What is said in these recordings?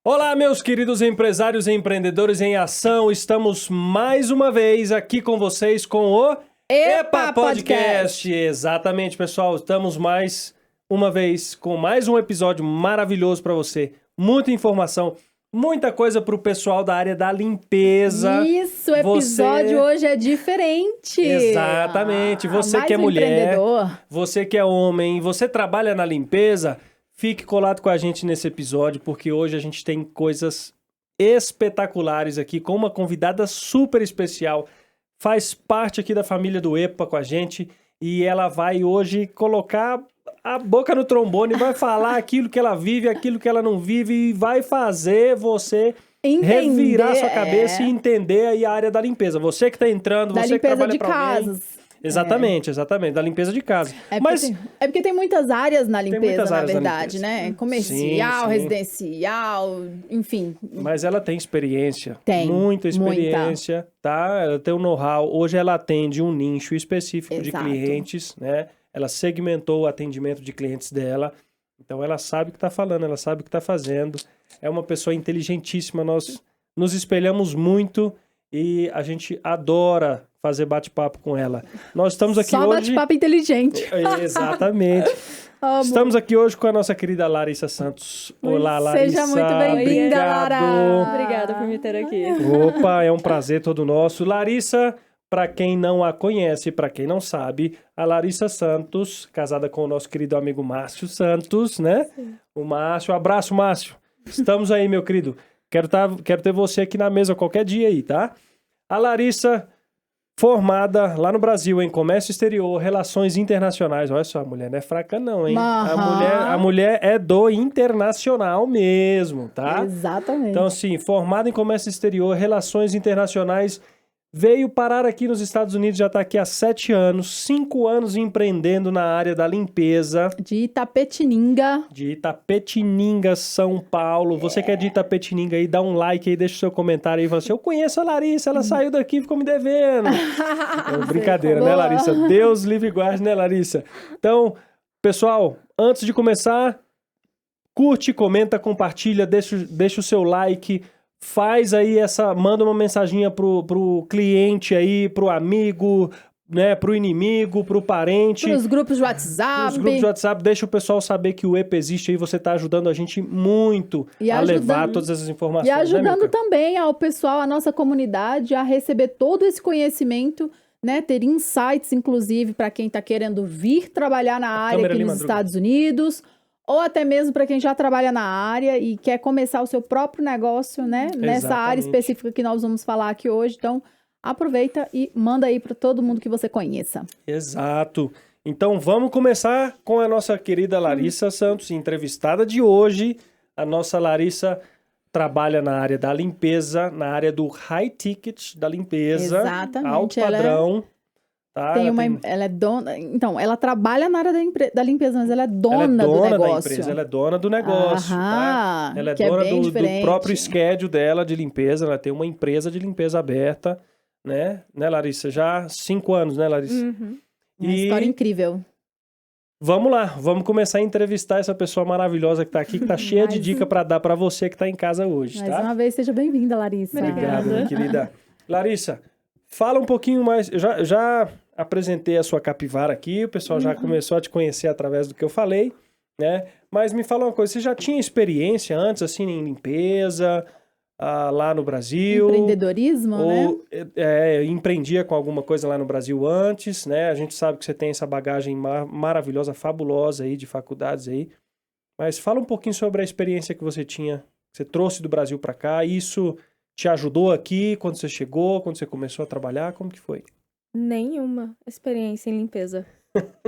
Olá, meus queridos empresários e empreendedores em ação. Estamos mais uma vez aqui com vocês com o Epa Podcast. Exatamente, pessoal. Estamos mais uma vez com mais um episódio maravilhoso para você. Muita informação, muita coisa para o pessoal da área da limpeza. Isso, o episódio hoje é diferente. Exatamente. Você mais que é um mulher, empreendedor. você que é homem, você trabalha na limpeza, fique colado com a gente nesse episódio, porque hoje a gente tem coisas espetaculares aqui, com uma convidada super especial. Faz parte aqui da família do EPA com a gente e ela vai hoje colocar a boca no trombone, vai falar aquilo que ela vive, aquilo que ela não vive e vai fazer você revirar sua cabeça e entender aí a área da limpeza. Você que está entrando, da você que trabalha de para alguém. casas. Exatamente, da limpeza de casa. É porque tem muitas áreas na limpeza, na verdade, limpeza, né? Comercial, sim. Residencial, enfim. Mas ela tem experiência, muita experiência, tá? Ela tem um know-how. Hoje ela atende um nicho específico de Exato. clientes, né? Ela segmentou o atendimento de clientes dela. Então ela sabe o que está falando, ela sabe o que está fazendo. É uma pessoa inteligentíssima, nós nos espelhamos muito e a gente adora fazer bate-papo com ela. Nós estamos aqui Só hoje... bate-papo inteligente. Exatamente. Estamos aqui hoje com a nossa querida Larissa Santos. Olá, Larissa. Seja muito bem-vinda, Lara. Obrigada por me ter aqui. Opa, é um prazer todo nosso. Larissa, para quem não a conhece, para quem não sabe, a Larissa Santos, casada com o nosso querido amigo Márcio Santos, né? Sim. O Márcio, abraço, Márcio. Estamos aí, meu querido. Quero ter você aqui na mesa qualquer dia aí, tá? A Larissa, formada lá no Brasil em comércio exterior, relações internacionais. Olha só, a mulher não é fraca não, hein? A mulher é do internacional mesmo, tá? Exatamente. Então, assim, formada em comércio exterior, relações internacionais, veio parar aqui nos Estados Unidos, já está aqui há 7 anos, 5 anos empreendendo na área da limpeza. De Itapetininga. De Itapetininga, São Paulo. Você que é de Itapetininga aí, dá um like aí, deixa o seu comentário aí, fala assim, eu conheço a Larissa, ela saiu daqui e ficou me devendo. É brincadeira, né, Larissa? Deus livre e guarde, né, Larissa? Então, pessoal, antes de começar, curte, comenta, compartilha, deixa o seu like, faz aí manda uma mensaginha pro cliente aí, pro amigo, né, pro inimigo, pro parente. Pros grupos de WhatsApp. Deixa o pessoal saber que o EPA existe aí, você tá ajudando a gente muito levar todas essas informações. E ajudando né, também ao pessoal, a nossa comunidade, a receber todo esse conhecimento, né, ter insights, inclusive, para quem tá querendo vir trabalhar na área aqui nos Estados Unidos, ou até mesmo para quem já trabalha na área e quer começar o seu próprio negócio, né? Nessa área específica que nós vamos falar aqui hoje. Então, aproveita e manda aí para todo mundo que você conheça. Exato. Então, vamos começar com a nossa querida Larissa Santos, entrevistada de hoje. A nossa Larissa trabalha na área da limpeza, na área do high ticket da limpeza. Exatamente. Alto padrão. Tá? Ela é dona. Então, ela trabalha na área da limpeza, mas ela é dona do negócio. Da empresa, ela é dona do negócio. Tá? Ela é dona do próprio schedule dela de limpeza. Ela tem uma empresa de limpeza aberta, né? Né, Larissa? Já há 5 anos, né, Larissa? Uhum. Uma história incrível. Vamos lá, vamos começar a entrevistar essa pessoa maravilhosa que tá aqui, que tá cheia de dica para dar para você que tá em casa hoje, Mais uma vez, seja bem-vinda, Larissa. Obrigado, minha querida. Larissa, fala um pouquinho mais. Eu já apresentei a sua capivara aqui, o pessoal já começou a te conhecer através do que eu falei, né? Mas me fala uma coisa, você já tinha experiência antes, assim, em limpeza, lá no Brasil? Empreendedorismo, ou, né? Empreendia com alguma coisa lá no Brasil antes, né? A gente sabe que você tem essa bagagem maravilhosa, fabulosa aí, de faculdades aí. Mas fala um pouquinho sobre a experiência que você tinha, que você trouxe do Brasil para cá, isso te ajudou aqui quando você chegou, quando você começou a trabalhar, como que foi? Nenhuma experiência em limpeza.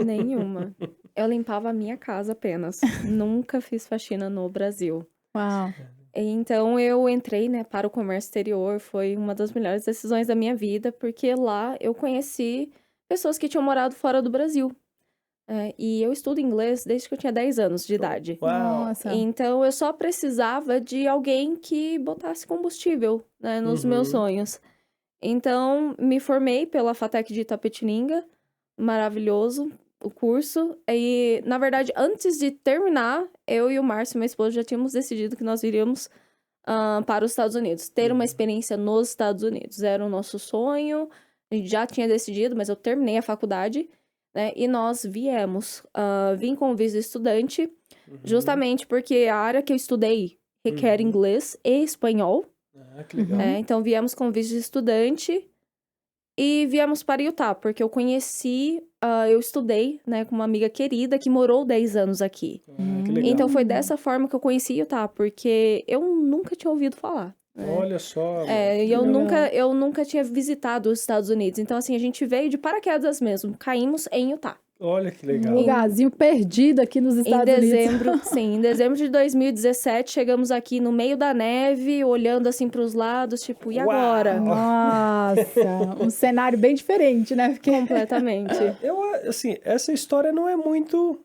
Nenhuma. Eu limpava a minha casa apenas. Nunca fiz faxina no Brasil. Uau. Então eu entrei, né, para o comércio exterior. Foi uma das melhores decisões da minha vida, porque lá eu conheci pessoas que tinham morado fora do Brasil. E eu estudo inglês desde que eu tinha 10 anos de idade. Uau. Nossa. Então eu só precisava de alguém que botasse combustível, né, nos meus sonhos. Então, me formei pela FATEC de Itapetininga, maravilhoso o curso. E, na verdade, antes de terminar, eu e o Márcio, meu esposo, já tínhamos decidido que nós iríamos para os Estados Unidos. Ter uma experiência nos Estados Unidos. Era o nosso sonho. A gente já tinha decidido, mas eu terminei a faculdade, né? E nós viemos. Vim com visto de estudante, justamente porque a área que eu estudei requer inglês e espanhol. Que legal. Então, viemos com visto de estudante e viemos para Utah, porque eu conheci, eu estudei, né, com uma amiga querida que morou 10 anos aqui. Que legal. Então, foi dessa forma que eu conheci Utah, porque eu nunca tinha ouvido falar. Olha só. E eu nunca tinha visitado os Estados Unidos. Então, assim, a gente veio de paraquedas mesmo. Caímos em Utah. Olha que legal. Um lugarzinho perdido aqui nos Estados Unidos. Sim, em dezembro de 2017, chegamos aqui no meio da neve, olhando assim para os lados, tipo, e agora? Nossa, um cenário bem diferente, né? Completamente. Assim, essa história não é muito...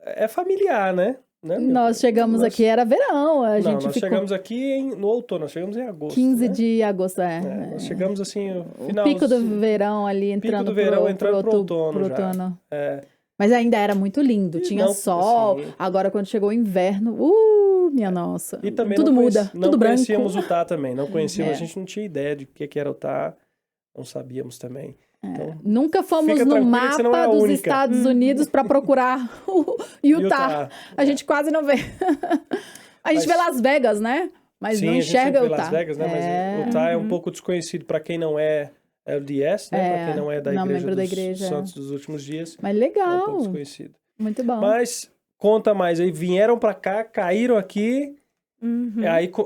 É familiar, né? Nós chegamos aqui, era verão. Nós chegamos aqui no outono, nós chegamos em agosto. 15 de agosto, Nós chegamos assim, o pico do verão ali, entrando pro outono. Mas ainda era muito lindo, tinha sol. Assim, agora, quando chegou o inverno, minha nossa. E também tudo muda, tudo branco. Não conhecíamos Utah também, não conhecíamos, a gente não tinha ideia de o que era Utah, não sabíamos também. Então, nunca fomos no mapa dos Estados Unidos para procurar o Utah. A gente quase não vê. A gente vê Las Vegas, né? Mas não enxerga Utah. Las Vegas, né? Mas Utah é um pouco desconhecido para quem não é LDS, né? Para quem não é da igreja dos Santos dos Últimos Dias. Mas legal. É um pouco desconhecido. Muito bom. Mas conta mais aí, vieram para cá, caíram aqui,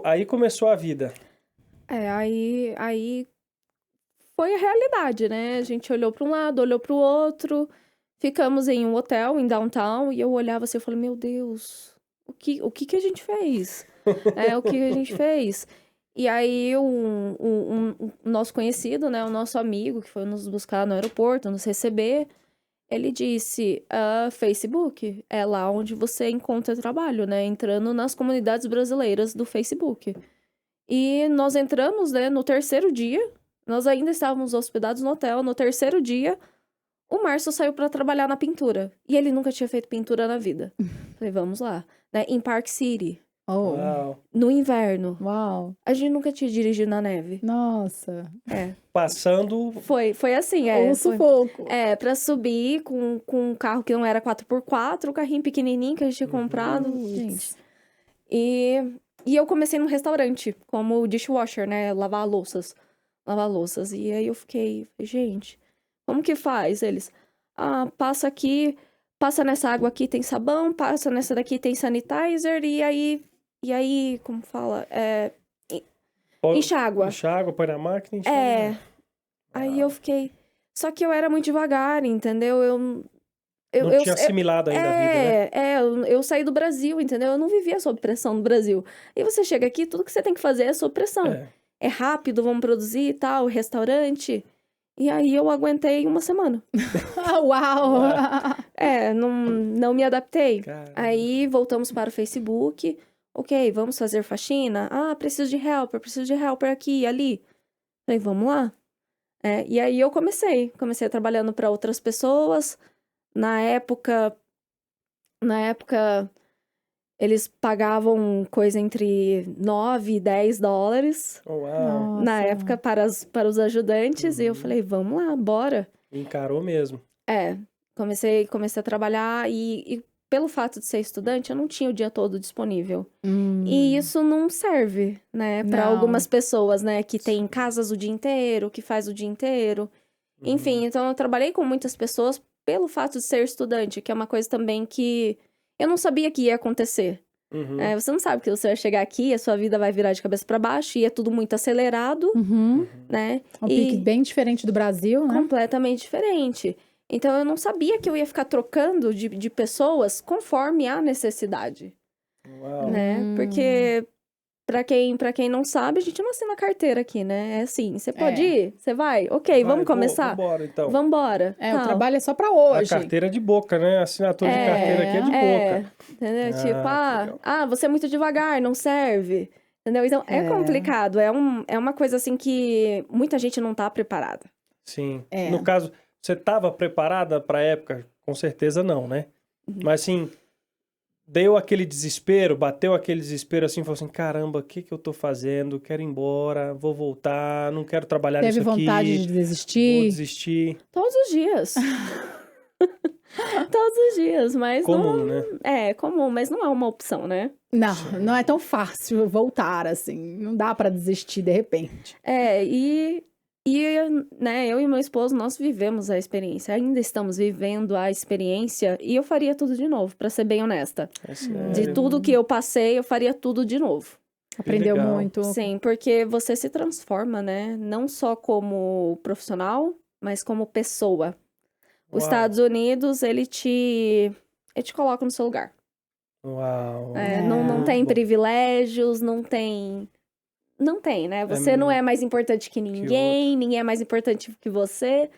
aí começou a vida. Aí foi a realidade, né? A gente olhou para um lado, olhou para o outro, ficamos em um hotel em downtown e eu olhava assim, eu falei, meu Deus, o que a gente fez? O que a gente fez? E aí um nosso conhecido, né, o nosso amigo que foi nos buscar no aeroporto, nos receber, ele disse, Facebook é lá onde você encontra trabalho, né? Entrando nas comunidades brasileiras do Facebook. E nós entramos, né, no terceiro dia. Nós ainda estávamos hospedados no hotel. No terceiro dia, o Márcio saiu para trabalhar na pintura. E ele nunca tinha feito pintura na vida. Falei, vamos lá. Né? Em Park City. Uau. No inverno. Uau. A gente nunca tinha dirigido na neve. Nossa. Passando... Foi assim, um sufoco. Pra subir com um carro que não era 4x4, o carrinho pequenininho que a gente tinha comprado. Gente. E eu comecei num restaurante, como dishwasher, né? Lavar louças. E aí eu fiquei, gente, como que faz? Eles, passa aqui, passa nessa água aqui tem sabão, passa nessa daqui tem sanitizer, e aí, como fala? Enxágua. Enxágua, põe na máquina e enxágua. Aí eu fiquei, só que eu era muito devagar, entendeu? Eu não tinha assimilado ainda a vida, né? Eu saí do Brasil, entendeu? Eu não vivia sob pressão no Brasil. E você chega aqui, tudo que você tem que fazer é sob pressão. É rápido, vamos produzir e tal, restaurante. E aí eu aguentei uma semana. Uau! Não me adaptei. Caramba. Aí voltamos para o Facebook. Ok, vamos fazer faxina? Preciso de helper aqui e ali. Falei, vamos lá. E aí eu comecei trabalhando para outras pessoas. Na época, eles pagavam coisa entre 9 e 10 dólares. Uau. Na época, para os ajudantes. E eu falei, vamos lá, bora. Encarou mesmo. Comecei a trabalhar e pelo fato de ser estudante, eu não tinha o dia todo disponível. E isso não serve, né? Para algumas pessoas, né? Que tem casas o dia inteiro, que faz o dia inteiro. Enfim, então eu trabalhei com muitas pessoas pelo fato de ser estudante, que é uma coisa também que eu não sabia que ia acontecer. Você não sabe que você vai chegar aqui, a sua vida vai virar de cabeça para baixo e é tudo muito acelerado, né? Um pique bem diferente do Brasil, né? Completamente diferente. Então, eu não sabia que eu ia ficar trocando de pessoas conforme a necessidade. Uau. Né? Porque, pra quem não sabe, a gente não assina carteira aqui, né? É assim, você pode ir? Você vai? Ok, vamos começar? Vambora, então. Vambora. O trabalho é só pra hoje. A carteira de boca, né? A assinatura de carteira aqui é de boca. Entendeu? Você é muito devagar, não serve. Entendeu? Então, é complicado. É uma coisa, assim, que muita gente não tá preparada. Sim. No caso, você estava preparada para a época? Com certeza não, né? Mas, assim, deu aquele desespero, bateu aquele desespero assim, falou assim, caramba, o que que eu tô fazendo? Quero ir embora, vou voltar, não quero trabalhar nisso Teve aqui. vontade de Vou desistir? desistir. Todos os dias. Todos os dias, mas Comum, né? É comum, mas não é uma opção, né? Não, não é tão fácil voltar, assim. Não dá pra desistir de repente. Né, eu e meu esposo, nós vivemos a experiência, ainda estamos vivendo a experiência, e eu faria tudo de novo, pra ser bem honesta. É sério. De tudo que eu passei, eu faria tudo de novo. Aprendeu legal. muito. Sim, porque você se transforma, né? Não só como profissional, mas como pessoa. Os Uau. Estados Unidos, ele te coloca no seu lugar. Uau. Não tem Bom. privilégios, não tem, né? Você não é mais importante que ninguém, ninguém é mais importante que você.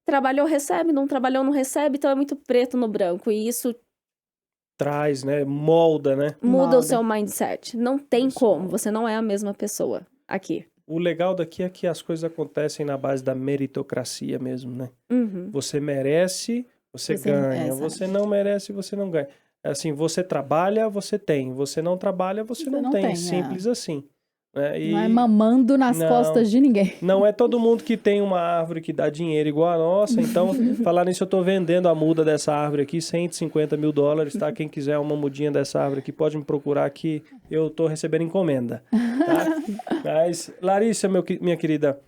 Trabalhou, recebe, não trabalhou, não recebe, então é muito preto no branco. E isso Traz, né? Molda, né? muda Molda. o seu mindset. Não tem como, você não é a mesma pessoa aqui. O legal daqui é que as coisas acontecem na base da meritocracia mesmo, né? Uhum. Você merece, você ganha. exato. Você não merece, você não ganha. Assim, você trabalha, você tem. Você não trabalha, você não tem. Simples assim. Né? Não é mamando nas costas de ninguém. Não é todo mundo que tem uma árvore que dá dinheiro igual a nossa. Então, falar nisso, eu tô vendendo a muda dessa árvore aqui, $150 mil, tá? Quem quiser uma mudinha dessa árvore aqui, pode me procurar que eu tô recebendo encomenda, tá? Mas, Larissa, minha querida,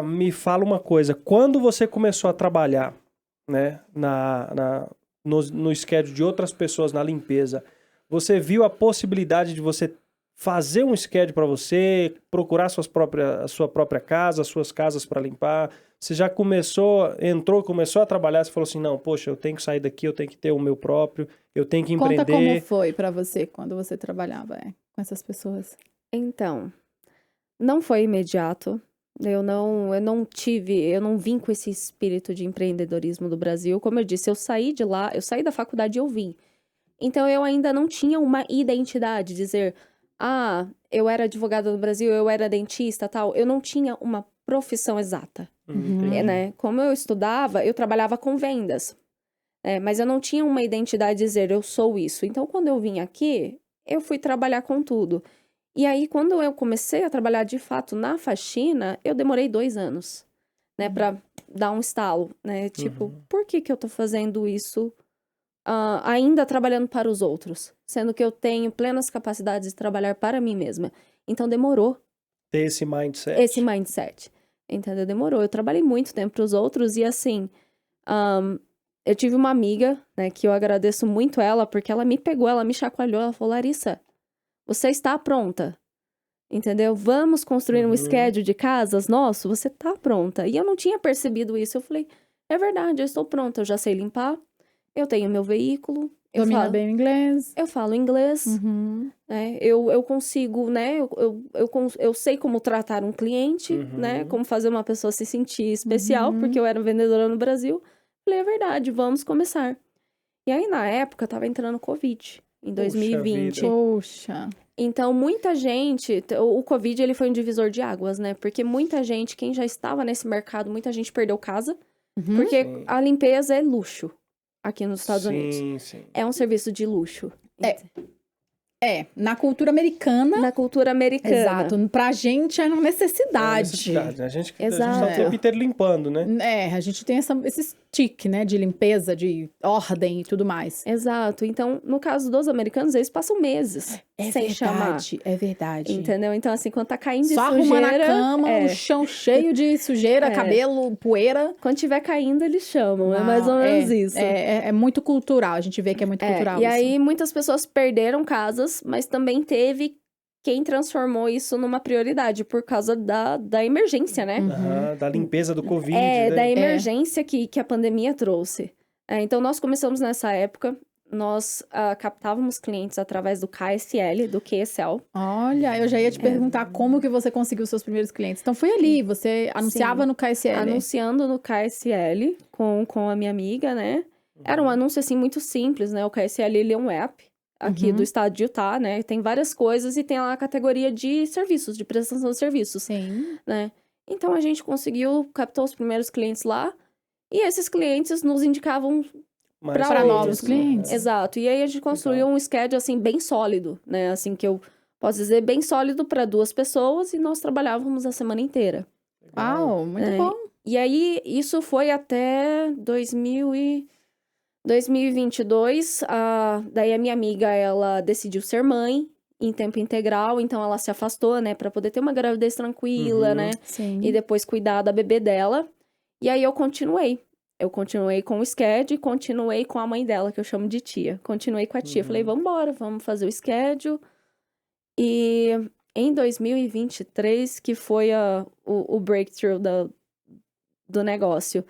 me fala uma coisa. Quando você começou a trabalhar, né, no schedule de outras pessoas na limpeza, você viu a possibilidade de você fazer um schedule para você, procurar a sua própria casa, as suas casas para limpar? Você já começou a trabalhar, você falou assim, não, poxa, eu tenho que sair daqui, eu tenho que ter o meu próprio, eu tenho que empreender. Conta como foi pra você quando você trabalhava com essas pessoas. Então, não foi imediato. Eu não vim com esse espírito de empreendedorismo do Brasil. Como eu disse, eu saí de lá, eu saí da faculdade e eu vim. Então, eu ainda não tinha uma identidade, dizer, eu era advogada no Brasil, eu era dentista, tal. Eu não tinha uma profissão exata, né? Como eu estudava, eu trabalhava com vendas, mas eu não tinha uma identidade de dizer, eu sou isso. Então, quando eu vim aqui, eu fui trabalhar com tudo. E aí, quando eu comecei a trabalhar de fato na faxina, eu demorei 2 anos, né? Pra dar um estalo, né? Tipo, por que eu tô fazendo isso ainda trabalhando para os outros? Sendo que eu tenho plenas capacidades de trabalhar para mim mesma. Então, demorou. Ter esse mindset. Esse mindset. Entendeu? Demorou. Eu trabalhei muito tempo para os outros e, assim, eu tive uma amiga, né? Que eu agradeço muito ela, porque ela me pegou, ela me chacoalhou, ela falou, Larissa, você está pronta, entendeu? Vamos construir um schedule de casas nosso? Você está pronta. E eu não tinha percebido isso. Eu falei, é verdade, eu estou pronta. Eu já sei limpar, eu tenho meu veículo. Domina bem o inglês. Eu falo inglês. Né? Eu consigo, né? Eu sei como tratar um cliente, né? Como fazer uma pessoa se sentir especial, porque eu era vendedora no Brasil. Falei, é verdade, vamos começar. E aí, na época, tava entrando Covid. Em 2020. Poxa. Então, muita gente... O Covid, ele foi um divisor de águas, né? Porque muita gente, quem já estava nesse mercado, muita gente perdeu casa. Porque a limpeza é luxo aqui nos Estados Unidos. Sim. É um serviço de luxo. Na cultura americana. Na cultura americana. Exato. Pra gente é uma necessidade. Né? A gente Exato. tá o tempo inteiro limpando, né? A gente tem esse tique, né? De limpeza, de ordem e tudo mais. Exato. Então, no caso dos americanos, eles passam meses sem chamar. É verdade. Entendeu? Então, assim, quando tá caindo de só sujeira... arrumando a cama, o chão cheio de sujeira, cabelo, poeira. Quando tiver caindo, eles chamam. É mais ou menos isso. É muito cultural. A gente vê que é muito cultural e isso. aí, muitas pessoas perderam casas, mas também teve quem transformou isso numa prioridade por causa da emergência, né? Da limpeza do Covid. Da emergência que a pandemia trouxe. Então, nós começamos nessa época. Nós captávamos clientes através do KSL, do QSL. Olha, eu já ia te perguntar como que você conseguiu seus primeiros clientes. Então, foi ali, você anunciava no KSL. Anunciando no KSL com a minha amiga, né? Era um anúncio, assim, muito simples, né? O KSL, ele é um app aqui do estado de Utah, né? Tem várias coisas e tem lá a categoria de serviços, de prestação de serviços. Sim. Né? Então, a gente conseguiu captar os primeiros clientes lá. E esses clientes nos indicavam Mais Pra clientes, novos né? clientes. Exato. E aí a gente construiu um schedule, assim, bem sólido, né? Assim, que eu posso dizer, bem sólido para 2 pessoas e nós trabalhávamos a semana inteira. Uau, muito bom. E aí, isso foi até 2022. Daí a minha amiga, ela decidiu ser mãe em tempo integral, então ela se afastou, né? Pra poder ter uma gravidez tranquila, Uhum. né? Sim. E depois cuidar da bebê dela. E aí eu continuei. Eu continuei com o schedule, continuei com a mãe dela, que eu chamo de tia. Continuei com a tia. Falei, vambora, vamos fazer o schedule. E em 2023, que foi o breakthrough do negócio.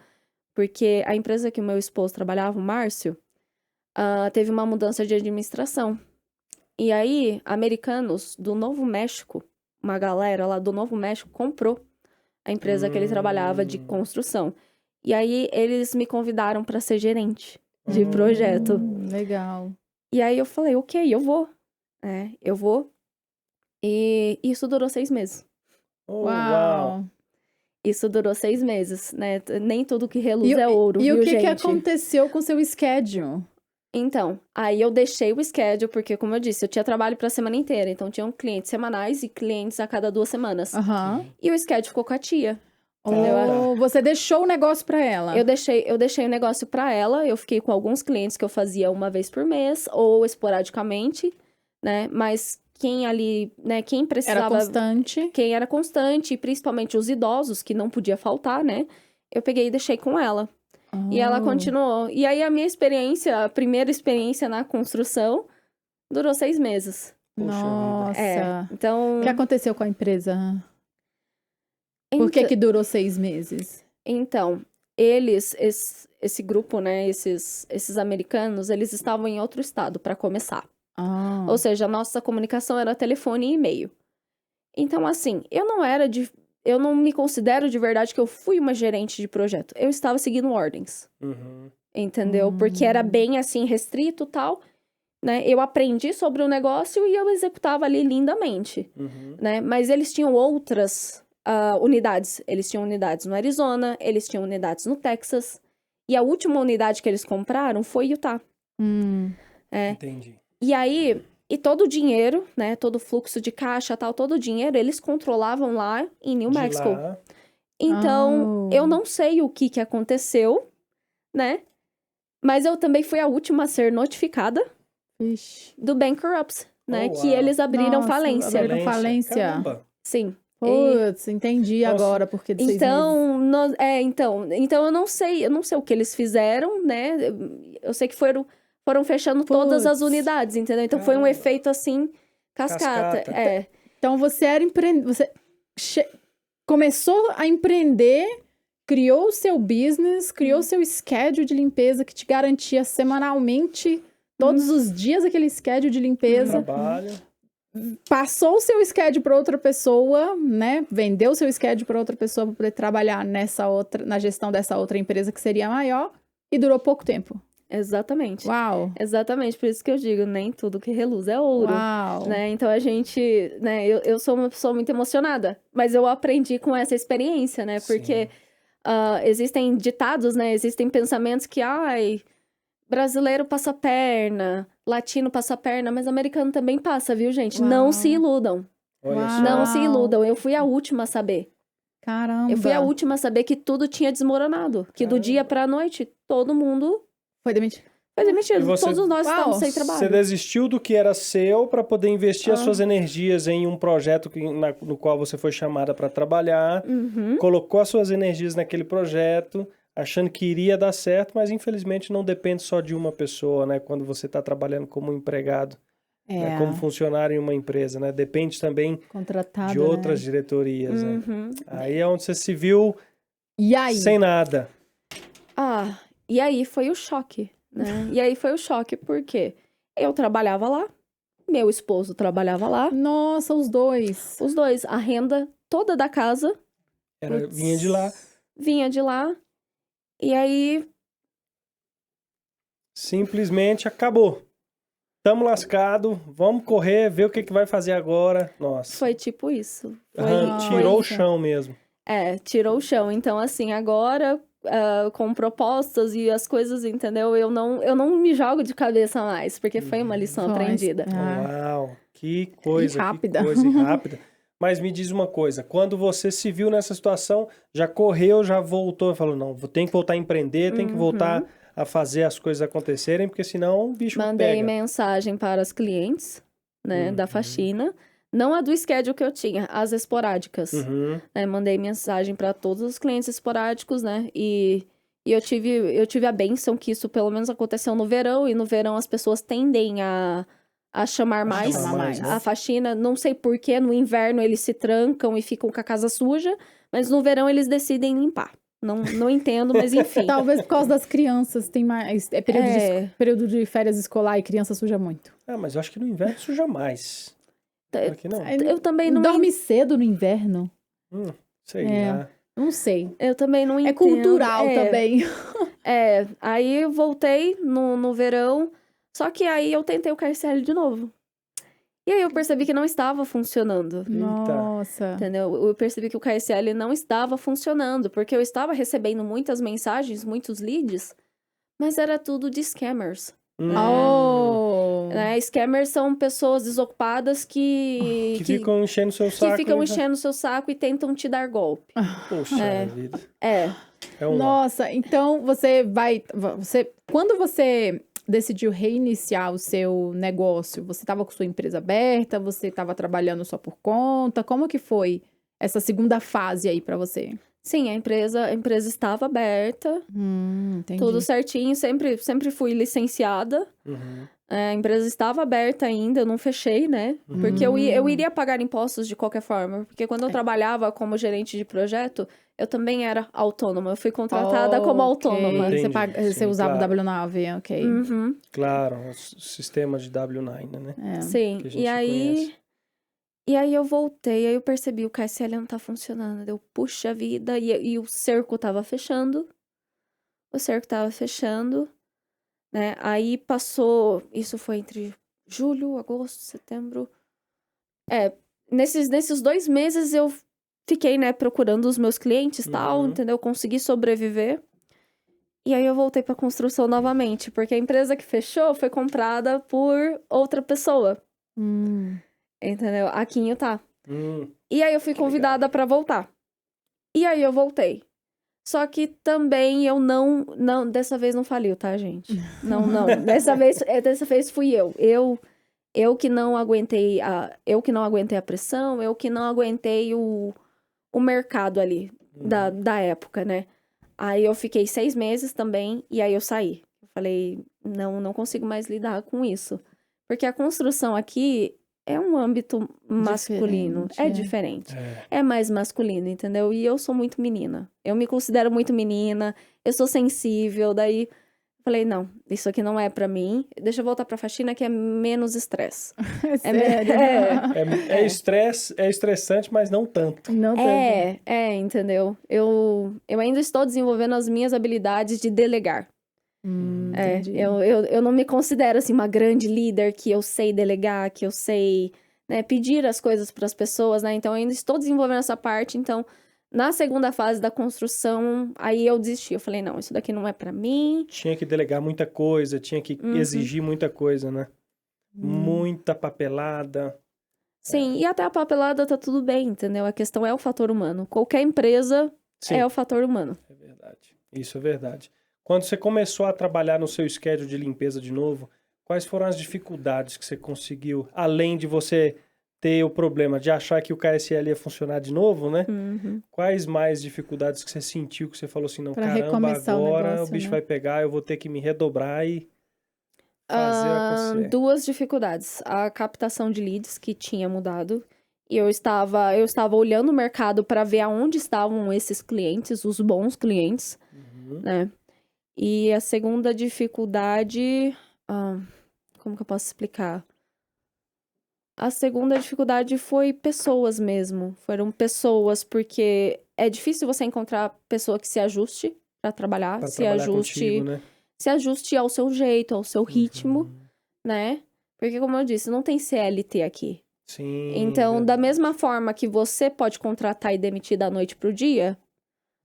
Porque a empresa que o meu esposo trabalhava, o Márcio, teve uma mudança de administração. E aí, americanos do Novo México, uma galera lá do Novo México, comprou a empresa que ele trabalhava de construção. E aí, eles me convidaram para ser gerente de projeto. Legal. E aí, eu falei, ok, eu vou. Eu vou. E isso durou 6 meses. Oh, Uau. Isso durou 6 meses, né? Nem tudo que reluz é ouro, E viu, o que gente? que aconteceu com o seu schedule? Então, aí eu deixei o schedule, porque, como eu disse, eu tinha trabalho pra semana inteira. Então, tinham clientes semanais e clientes a cada 2 semanas. Aham. E o schedule ficou com a tia. Oh, você deixou o negócio pra ela? Eu deixei o negócio pra ela. Eu fiquei com alguns clientes que eu fazia uma vez por mês, ou esporadicamente, né? Mas quem ali, né, quem precisava... Era constante. Quem era constante, principalmente os idosos, que não podia faltar, né? Eu peguei e deixei com ela. E ela continuou. E aí, a minha experiência, a primeira experiência na construção, durou 6 meses. Nossa. Então... O que aconteceu com a empresa? Por que durou 6 meses? Então, esse grupo, né, esses americanos, eles estavam em outro estado para começar. Ou seja, a nossa comunicação era telefone e e-mail. Então, assim, eu não me considero de verdade que eu fui uma gerente de projeto. Eu estava seguindo ordens. Entendeu? Porque era bem, assim, restrito e tal, né? Eu aprendi sobre o negócio e eu executava ali lindamente, né? Mas eles tinham outras unidades. Eles tinham unidades no Arizona, eles tinham unidades no Texas. E a última unidade que eles compraram foi Utah. Entendi. E aí... E todo o dinheiro, né, todo o fluxo de caixa, tal, todo o dinheiro, eles controlavam lá em New Mexico. Então, eu não sei o que aconteceu, né? Mas eu também fui a última a ser notificada do Bankruptcy, né? Que eles abriram falência. Abriram falência. Caramba. Sim. Putz, entendi agora porque de 6 meses. Então eu não sei o que eles fizeram, né? Eu sei que foram fechando todas as unidades, entendeu? Então foi um efeito assim, cascata. Então você era você começou a empreender, criou o seu business, criou o seu schedule de limpeza que te garantia semanalmente, todos os dias aquele schedule de limpeza. Trabalho. Passou o seu schedule para outra pessoa, né? Vendeu o seu schedule para outra pessoa para poder trabalhar na gestão dessa outra empresa que seria maior e durou pouco tempo. Exatamente. Uau. Exatamente, por isso que eu digo, nem tudo que reluz é ouro. Uau. Né? Então a gente, né, eu sou uma pessoa muito emocionada, mas eu aprendi com essa experiência, né? Porque existem ditados, né? Existem pensamentos que, brasileiro passa perna, latino passa perna, mas americano também passa, viu, gente? Uau. Não se iludam. Olha só. Não se iludam. Eu fui a última a saber. Caramba. Eu fui a última a saber que tudo tinha desmoronado. Que do dia pra noite, todo mundo... Foi demitido. Foi demitido. Você... Todos nós estamos sem trabalho. Você desistiu do que era seu para poder investir as suas energias em um projeto no qual você foi chamada para trabalhar, colocou as suas energias naquele projeto, achando que iria dar certo, mas infelizmente não depende só de uma pessoa, né? Quando você está trabalhando como empregado, né? Como funcionário em uma empresa, né? Depende também de outras diretorias, né? Aí é onde você se viu sem nada. E aí foi o choque, né? E aí foi o choque porque eu trabalhava lá, meu esposo trabalhava lá. Nossa, os dois. Os dois. A renda toda da casa vinha de lá. Vinha de lá. E aí... Simplesmente acabou. Tamo lascado, vamos correr, ver o que vai fazer agora. Nossa. Foi tipo isso. Tirou o chão mesmo. Tirou o chão. Então, assim, agora... com propostas e as coisas, entendeu? Eu não me jogo de cabeça mais, porque foi uma lição aprendida. Uau, que coisa, E rápida. que coisa, e rápida. Mas me diz uma coisa, quando você se viu nessa situação, já correu, já voltou, falou, não, tem que voltar a empreender, tem que voltar a fazer as coisas acontecerem, porque senão o bicho Mandei pega. mensagem para as clientes, né, da faxina. Não a do schedule que eu tinha, as esporádicas. Né, mandei mensagem para todos os clientes esporádicos, né? E eu tive a bênção que isso pelo menos aconteceu no verão. E no verão as pessoas tendem a chamar mais a faxina. Não sei porquê, no inverno eles se trancam e ficam com a casa suja. Mas no verão eles decidem limpar. Não entendo, mas enfim. Talvez por causa das crianças, tem mais... É período de férias escolar e criança suja muito. Ah, mas eu acho que no inverno suja mais. Aqui não. Eu também não... Dorme cedo no inverno? Sei lá. Não sei. Eu também não entendo. É cultural também. Aí eu voltei no verão, só que aí eu tentei o KSL de novo. E aí eu percebi que não estava funcionando. Nossa. Entendeu? Eu percebi que o KSL não estava funcionando, porque eu estava recebendo muitas mensagens, muitos leads, mas era tudo de scammers. Scammers são pessoas desocupadas que ficam enchendo seu saco. Que ficam enchendo seu saco e tentam te dar golpe. Poxa vida. Nossa, então quando você decidiu reiniciar o seu negócio, você estava com sua empresa aberta, você estava trabalhando só por conta? Como que foi essa segunda fase aí para você? Sim, a empresa estava aberta, tudo certinho, sempre fui licenciada. A empresa estava aberta ainda, eu não fechei, né? Porque eu iria pagar impostos de qualquer forma. Porque quando eu trabalhava como gerente de projeto, eu também era autônoma. Eu fui contratada como autônoma. Você usava o W9, ok. Claro, o sistema de W9, né? Sim, e aí eu voltei, aí eu percebi, o KSL não tá funcionando. Eu, puxa vida, e o cerco tava fechando. Né? Aí passou, isso foi entre julho, agosto, setembro. Nesses 2 meses eu fiquei, né, procurando os meus clientes e tal, entendeu? Consegui sobreviver. E aí eu voltei pra construção novamente, porque a empresa que fechou foi comprada por outra pessoa. Entendeu? Aqui em Utah. E aí eu fui convidada pra voltar. E aí eu voltei. Só que também eu não dessa vez não faliu, tá, gente? Não. Dessa vez fui eu. Eu que não aguentei a pressão, eu que não aguentei o mercado ali da época, né? Aí eu fiquei 6 meses também e aí eu saí. Eu falei, não consigo mais lidar com isso. Porque a construção aqui é um âmbito masculino. É diferente. É mais masculino, entendeu? E eu sou muito menina. Eu me considero muito menina. Eu sou sensível. Daí, falei, não, isso aqui não é pra mim. Deixa eu voltar pra faxina que é menos estresse. Sério? É estressante, mas não tanto. Não tanto. Entendeu? Eu ainda estou desenvolvendo as minhas habilidades de delegar. Eu não me considero assim uma grande líder que eu sei delegar, que eu sei, né, pedir as coisas para as pessoas, né? Então eu ainda estou desenvolvendo essa parte. Então, na segunda fase da construção, aí eu desisti. Eu falei, não, isso daqui não é para mim. Tinha que delegar muita coisa, tinha que exigir muita coisa, né? Muita papelada. Sim, e até a papelada tá tudo bem, entendeu? A questão é o fator humano. Qualquer empresa é o fator humano. É verdade. Isso é verdade. Quando você começou a trabalhar no seu schedule de limpeza de novo, quais foram as dificuldades que você conseguiu, além de você ter o problema de achar que o KSL ia funcionar de novo, né? Quais mais dificuldades que você sentiu, que você falou assim, não, caramba, agora o bicho vai pegar, eu vou ter que me redobrar e fazer acontecer? 2 dificuldades. A captação de leads, que tinha mudado. E eu estava olhando o mercado para ver aonde estavam esses clientes, os bons clientes, né? E a segunda dificuldade... como que eu posso explicar? A segunda dificuldade foi pessoas mesmo. Foram pessoas, porque é difícil você encontrar pessoa que se ajuste para trabalhar. Se ajuste ao seu jeito, ao seu ritmo, né? Porque, como eu disse, não tem CLT aqui. Sim. Então, da mesma forma que você pode contratar e demitir da noite pro dia...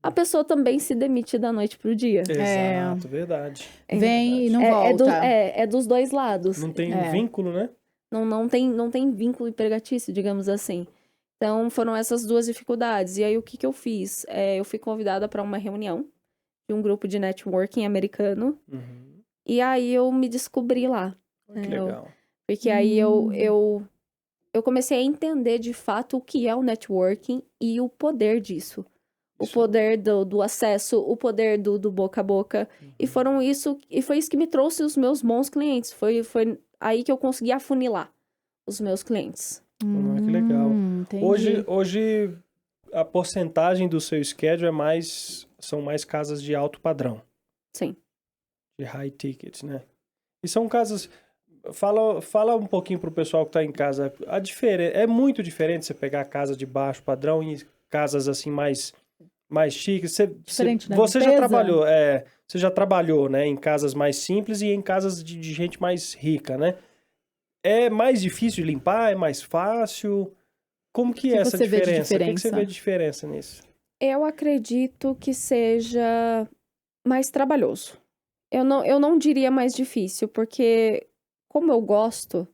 a pessoa também se demite da noite pro dia. Exato, verdade. Vem e não É volta. dos dois lados. Não tem vínculo, né? Não tem vínculo empregatício, digamos assim. Então, foram essas duas dificuldades. E aí, o que eu fiz? Eu fui convidada para uma reunião de um grupo de networking americano. Uhum. E aí, eu me descobri lá. Que legal. Porque aí, eu comecei a entender, de fato, o que é o networking e o poder disso. O poder do acesso, o poder do boca a boca. Uhum. E foi isso que me trouxe os meus bons clientes. Foi aí que eu consegui afunilar os meus clientes. Que legal. Entendi. Hoje, a porcentagem do seu schedule são mais casas de alto padrão. Sim. De high ticket, né? E são casas... Fala um pouquinho pro pessoal que tá em casa. É muito diferente você pegar casa de baixo padrão e casas assim mais chiques. Você já trabalhou, né, em casas mais simples e em casas de gente mais rica, né? É mais difícil de limpar? É mais fácil? Como que é essa diferença? O que você vê de diferença nisso? Eu acredito que seja mais trabalhoso. Eu não diria mais difícil, porque como eu gosto,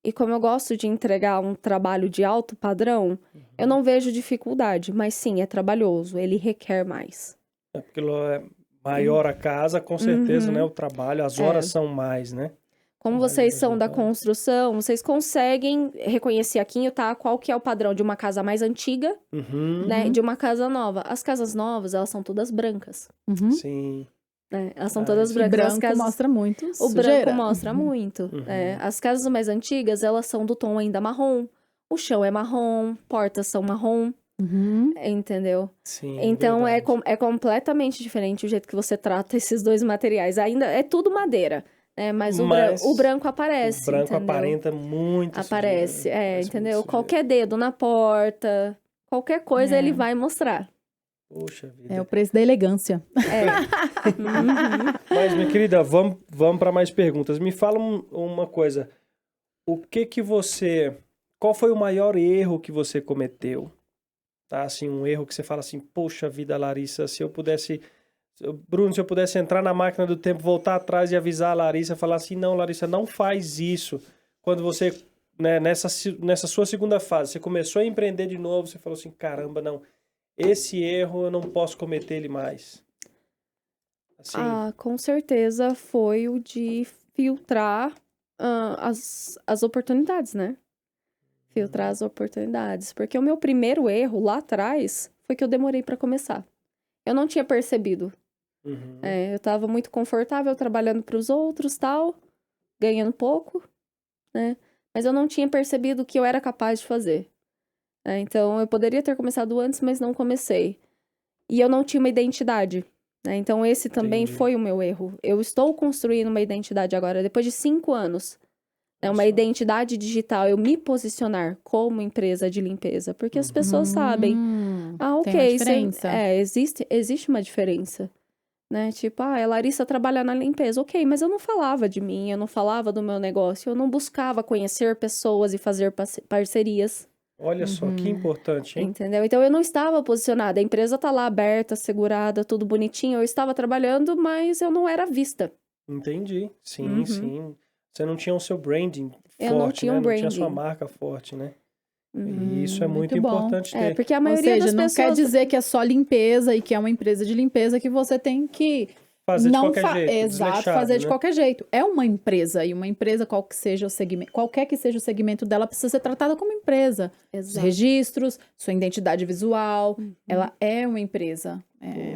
e como eu gosto de entregar um trabalho de alto padrão, eu não vejo dificuldade, mas sim, é trabalhoso, ele requer mais. Porque é maior a casa, com certeza, né? O trabalho, as horas são mais, né? Como vocês são da construção, vocês conseguem reconhecer aqui, tá? Qual que é o padrão de uma casa mais antiga, né? De uma casa nova. As casas novas, elas são todas brancas. Sim. Né? Elas são todas brancas. O branco as casas... mostra muito. O branco mostra muito. As casas mais antigas, elas são do tom ainda marrom. O chão é marrom, portas são marrom. Entendeu? Sim, então é completamente diferente o jeito que você trata esses dois materiais. Ainda é tudo madeira. Mas o branco aparece. O branco entendeu? Aparenta muito. Aparece, entendeu? Qualquer dedo na porta, qualquer coisa ele vai mostrar. Poxa vida. É o preço da elegância. Mas, minha querida, vamos para mais perguntas. Me fala uma coisa. Qual foi o maior erro que você cometeu? Tá, assim, um erro que você fala assim, poxa vida, Larissa, Bruno, se eu pudesse entrar na máquina do tempo, voltar atrás e avisar a Larissa, falar assim, não, Larissa, não faz isso. Quando você, né, nessa sua segunda fase, você começou a empreender de novo, você falou assim, caramba, não, esse erro eu não posso cometer ele mais. Assim. Com certeza foi o de filtrar as oportunidades, né? Filtrar as oportunidades. Porque o meu primeiro erro lá atrás foi que eu demorei para começar. Eu não tinha percebido. Eu tava muito confortável trabalhando para os outros, tal, ganhando pouco, né? Mas eu não tinha percebido o que eu era capaz de fazer. Então, eu poderia ter começado antes, mas não comecei. E eu não tinha uma identidade. Então, esse também foi o meu erro. Eu estou construindo uma identidade agora, depois de 5 anos. Uma identidade digital, eu me posicionar como empresa de limpeza. Porque as pessoas sabem. Ok, tem uma diferença. Existe uma diferença. Né? Tipo, a Larissa trabalha na limpeza. Ok, mas eu não falava de mim, eu não falava do meu negócio, eu não buscava conhecer pessoas e fazer parcerias. Olha só, que importante, hein? Entendeu? Então, eu não estava posicionada. A empresa tá lá aberta, segurada, tudo bonitinho. Eu estava trabalhando, mas eu não era vista. Entendi. Sim, sim. Você não tinha o seu branding forte, eu não tinha um branding. Não tinha a sua marca forte, né? E isso é muito importante ter. Porque a maioria das pessoas... não quer dizer que é só limpeza e que é uma empresa de limpeza que você tem que... Fazer de qualquer jeito. Exato, fazer de qualquer jeito. É uma empresa, e uma empresa, qualquer que seja o segmento dela, precisa ser tratada como empresa. Os registros, sua identidade visual, ela é uma empresa.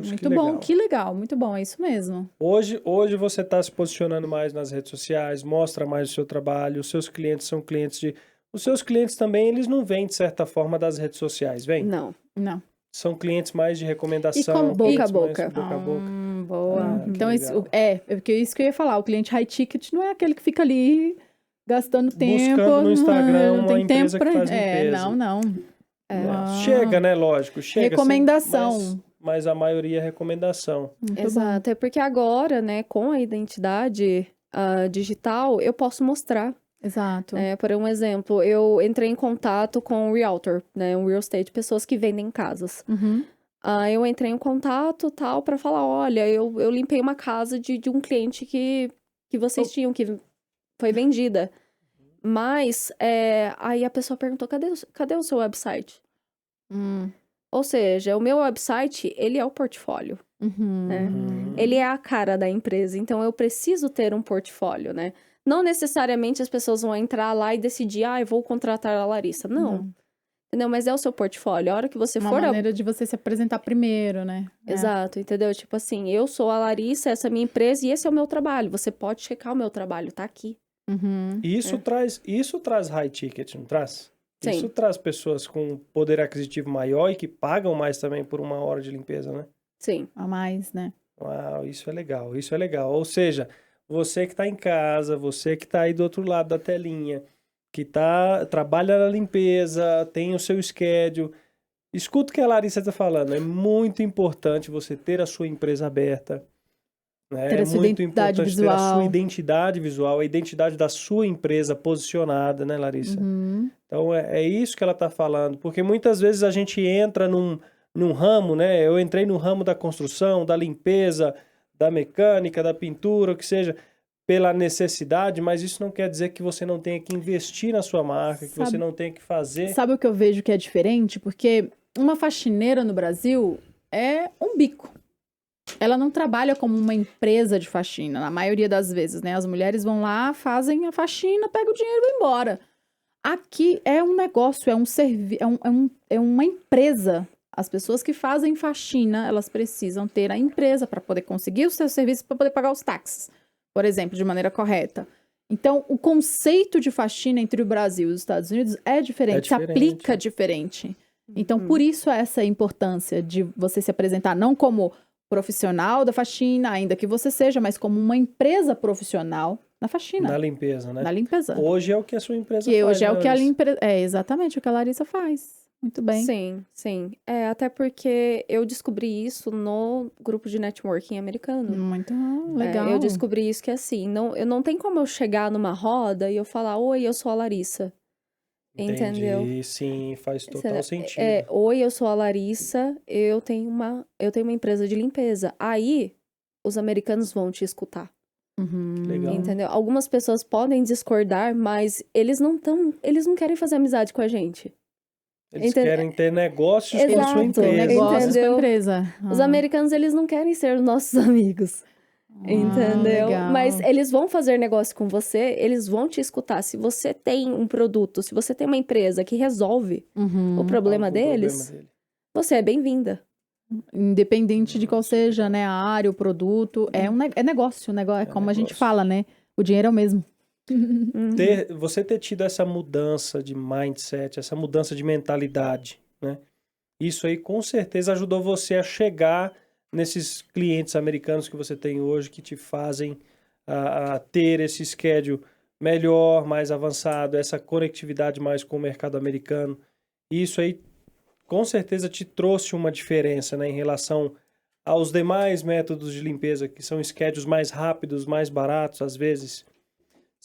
Muito bom, que legal, muito bom, é isso mesmo. Hoje você está se posicionando mais nas redes sociais, mostra mais o seu trabalho, os seus clientes são clientes de... Os seus clientes também, eles não vêm, de certa forma, das redes sociais, vêm? Não. São clientes mais de recomendação. E como boca a boca. Boca a boca. Boa. Então, isso que eu ia falar. O cliente high ticket não é aquele que fica ali gastando tempo. Buscando no Instagram não uma tem empresa tempo que faz limpeza. Não. Chega, né? Lógico. Chega. Recomendação. Mas a maioria é recomendação. Exato. É porque agora, né, com a identidade digital, eu posso mostrar. Exato. Por um exemplo, eu entrei em contato com um realtor, né, um real estate, pessoas que vendem casas. Eu entrei em contato, tal, pra falar, olha, eu limpei uma casa de um cliente que vocês tinham, que foi vendida. Mas, aí a pessoa perguntou, cadê o seu website? Ou seja, o meu website, ele é o portfólio, né? Ele é a cara da empresa, então eu preciso ter um portfólio, né? Não necessariamente as pessoas vão entrar lá e decidir, eu vou contratar a Larissa. Não. Entendeu? Mas é o seu portfólio. A hora que você Uma for... maneira de você se apresentar primeiro, né? Exato, entendeu? Tipo assim, eu sou a Larissa, essa é a minha empresa e esse é o meu trabalho. Você pode checar o meu trabalho, tá aqui. E isso traz high ticket, não traz? Sim. Isso traz pessoas com poder aquisitivo maior e que pagam mais também por uma hora de limpeza, né? Sim. A mais, né? Uau, isso é legal, isso é legal. Ou seja, você que está em casa, você que está aí do outro lado da telinha, que trabalha na limpeza, tem o seu schedule, escuta o que a Larissa está falando. É muito importante você ter a sua empresa aberta. Né? Ter a sua muito identidade importante ter a sua visual. identidade visual, a identidade da sua empresa posicionada, né, Larissa? Então, é isso que ela está falando. Porque muitas vezes a gente entra num ramo, né? Eu entrei no ramo da construção, da limpeza, da mecânica, da pintura, o que seja, pela necessidade, mas isso não quer dizer que você não tenha que investir na sua marca, que você não tenha que fazer... Sabe o que eu vejo que é diferente? Porque uma faxineira no Brasil é um bico. Ela não trabalha como uma empresa de faxina, na maioria das vezes, né? As mulheres vão lá, fazem a faxina, pegam o dinheiro e vão embora. Aqui é um negócio, é um serviço, é uma empresa. As pessoas que fazem faxina, elas precisam ter a empresa para poder conseguir os seus serviços, para poder pagar os táxis, por exemplo, de maneira correta. Então, o conceito de faxina entre o Brasil e os Estados Unidos é diferente, se aplica diferente. Então, por isso essa importância de você se apresentar não como profissional da faxina, ainda que você seja, mas como uma empresa profissional na faxina. Na limpeza, né? Na limpeza. Hoje é o que a sua empresa que faz, hoje é né, o que a Larissa? limpeza... É exatamente o que a Larissa faz. Muito bem. Sim, sim. Até porque eu descobri isso no grupo de networking americano. Muito legal. Eu descobri isso que assim, não tem como eu chegar numa roda e eu falar, oi, eu sou a Larissa. Entendeu? Entendi, sim, faz total sentido. Oi, eu sou a Larissa, eu tenho uma empresa de limpeza. Aí, os americanos vão te escutar. Legal. Entendeu? Algumas pessoas podem discordar, mas eles não querem fazer amizade com a gente. Eles querem ter negócios com a sua Exato, empresa. Negócios com a entendeu? empresa. Os americanos, eles não querem ser os nossos amigos. Entendeu? Legal. Mas eles vão fazer negócio com você, eles vão te escutar. Se você tem um produto, se você tem uma empresa que resolve o problema deles, você é bem-vinda. Independente de qual seja, né, a área, o produto, é negócio, é como a gente fala, né? O dinheiro é o mesmo. Você ter tido essa mudança de mindset, essa mudança de mentalidade, né? Isso aí com certeza ajudou você a chegar nesses clientes americanos que você tem hoje, que te fazem a ter esse schedule melhor, mais avançado, essa conectividade mais com o mercado americano. Isso aí com certeza te trouxe uma diferença, né, em relação aos demais métodos de limpeza, que são schedules mais rápidos, mais baratos, às vezes.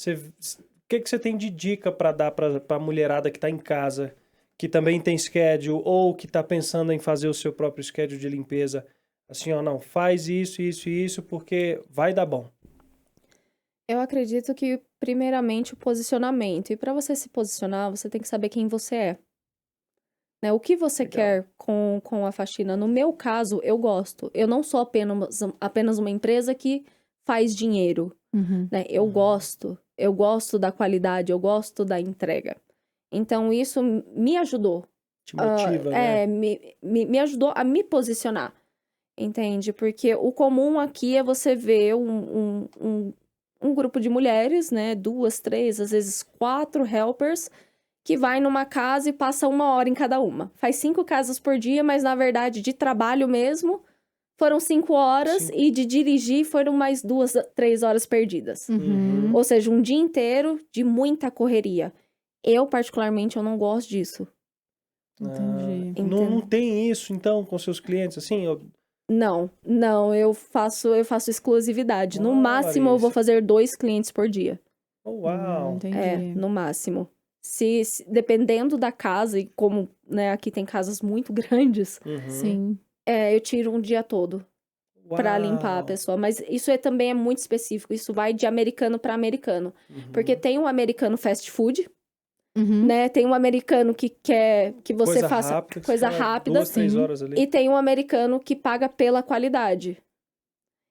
O que você tem de dica para dar para a mulherada que está em casa, que também tem schedule, ou que está pensando em fazer o seu próprio schedule de limpeza? Assim, não, faz isso, isso e isso, porque vai dar bom. Eu acredito que, primeiramente, o posicionamento. E para você se posicionar, você tem que saber quem você é. Né? O que você quer com a faxina? No meu caso, eu gosto. Eu não sou apenas uma empresa que faz dinheiro. Né? Eu gosto da qualidade, eu gosto da entrega. Então, isso me ajudou. Te motiva, né? Me ajudou a me posicionar. Entende? Porque o comum aqui é você ver um grupo de mulheres, né? 2, 3, às vezes 4 helpers, que vai numa casa e passa 1 hora em cada uma. Faz 5 casas por dia, mas na verdade de trabalho mesmo foram 5 horas e de dirigir foram mais 2, 3 horas perdidas. Ou seja, um dia inteiro de muita correria. Eu, particularmente, eu não gosto disso. Entendi. Não tem isso, então, com seus clientes, assim? Não, eu faço exclusividade. No máximo, eu vou fazer 2 clientes por dia. Uau! Entendi. No máximo. Se dependendo da casa, e como, né, aqui tem casas muito grandes, Sim. eu tiro um dia todo pra limpar a pessoa. Mas isso também é muito específico. Isso vai de americano pra americano. Porque tem um americano fast food, né? Tem um americano que quer que você faça coisa rápida. 2, 3 horas ali. E tem um americano que paga pela qualidade.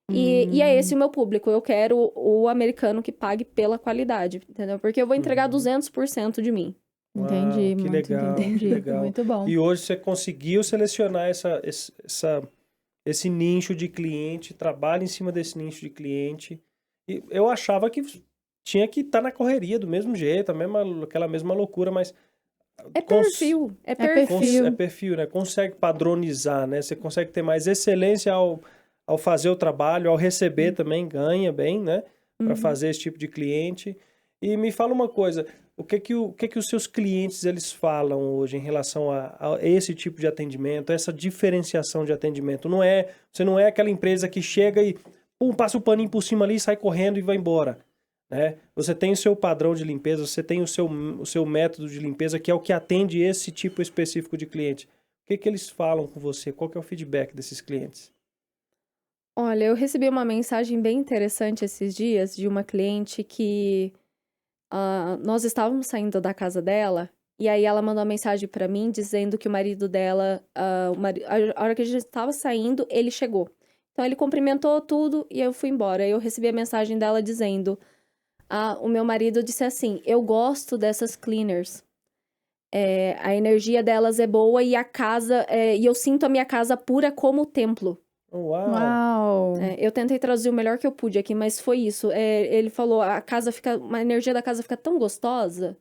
E é esse o meu público. Eu quero o americano que pague pela qualidade, entendeu? Porque eu vou entregar 200% de mim. Entendi, que muito legal, entendi. que legal. Muito bom. E hoje você conseguiu selecionar esse nicho de cliente, trabalha em cima desse nicho de cliente. E eu achava que tinha que estar na correria do mesmo jeito, aquela mesma loucura, mas... É perfil. É perfil, né? Consegue padronizar, né? Você consegue ter mais excelência ao fazer o trabalho, ao receber também, ganha bem, né? Para fazer esse tipo de cliente. E me fala uma coisa, o que os seus clientes eles falam hoje em relação a esse tipo de atendimento, essa diferenciação de atendimento? Você não é aquela empresa que chega e passa o paninho por cima ali, sai correndo e vai embora, né? Você tem o seu padrão de limpeza, você tem o seu método de limpeza, que é o que atende esse tipo específico de cliente. O que eles falam com você? Qual que é o feedback desses clientes? Olha, eu recebi uma mensagem bem interessante esses dias de uma cliente que nós estávamos saindo da casa dela e aí ela mandou uma mensagem pra mim dizendo que o marido dela, a hora que a gente estava saindo, ele chegou. Então ele cumprimentou tudo e eu fui embora. Eu recebi a mensagem dela dizendo, o meu marido disse assim, eu gosto dessas cleaners. A energia delas é boa e a casa, e eu sinto a minha casa pura como o templo. Uau! Eu tentei traduzir o melhor que eu pude aqui, mas foi isso. Ele falou, a energia da casa fica tão gostosa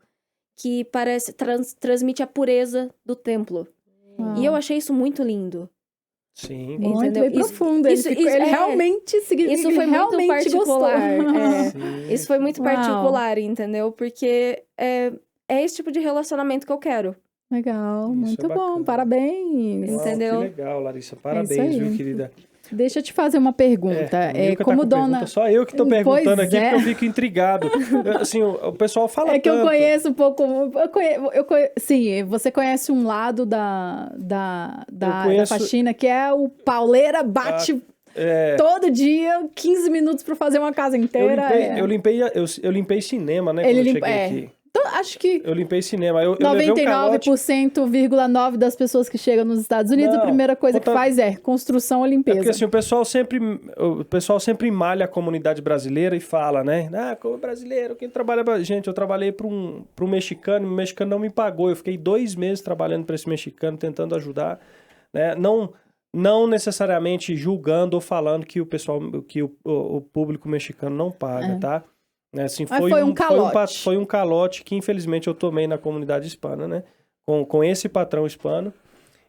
que parece, transmite a pureza do templo. Uau. E eu achei isso muito lindo. Sim. Muito bem profundo. Ele realmente significa isso foi muito particular. Isso foi muito Uau. particular, entendeu? Porque é esse tipo de relacionamento que eu quero. Legal, Isso muito é bom, bacana. parabéns. Uau, Entendeu? Que legal, Larissa. Parabéns, viu, querida? Deixa eu te fazer uma pergunta. Como dona... Pergunta, só eu que tô perguntando aqui, porque eu fico intrigado. Assim, o pessoal fala que eu tanto. conheço um pouco... Sim, você conhece um lado da faxina, que é o pauleira bate... Todo dia, 15 minutos pra fazer uma casa inteira. Eu limpei cinema, né, quando eu cheguei aqui. Então, acho que eu limpei cinema. Eu 99,9% das pessoas que chegam nos Estados Unidos, a primeira coisa que faz é construção ou limpeza. Porque assim, o pessoal sempre malha a comunidade brasileira e fala, né? Como brasileiro, quem trabalha... Gente, eu trabalhei para um mexicano, e o mexicano não me pagou. Eu fiquei 2 meses trabalhando para esse mexicano, tentando ajudar, né? Não necessariamente julgando ou falando que o público mexicano não paga, tá? Assim, foi um calote. Foi um calote que, infelizmente, eu tomei na comunidade hispana, né? Com esse patrão hispano.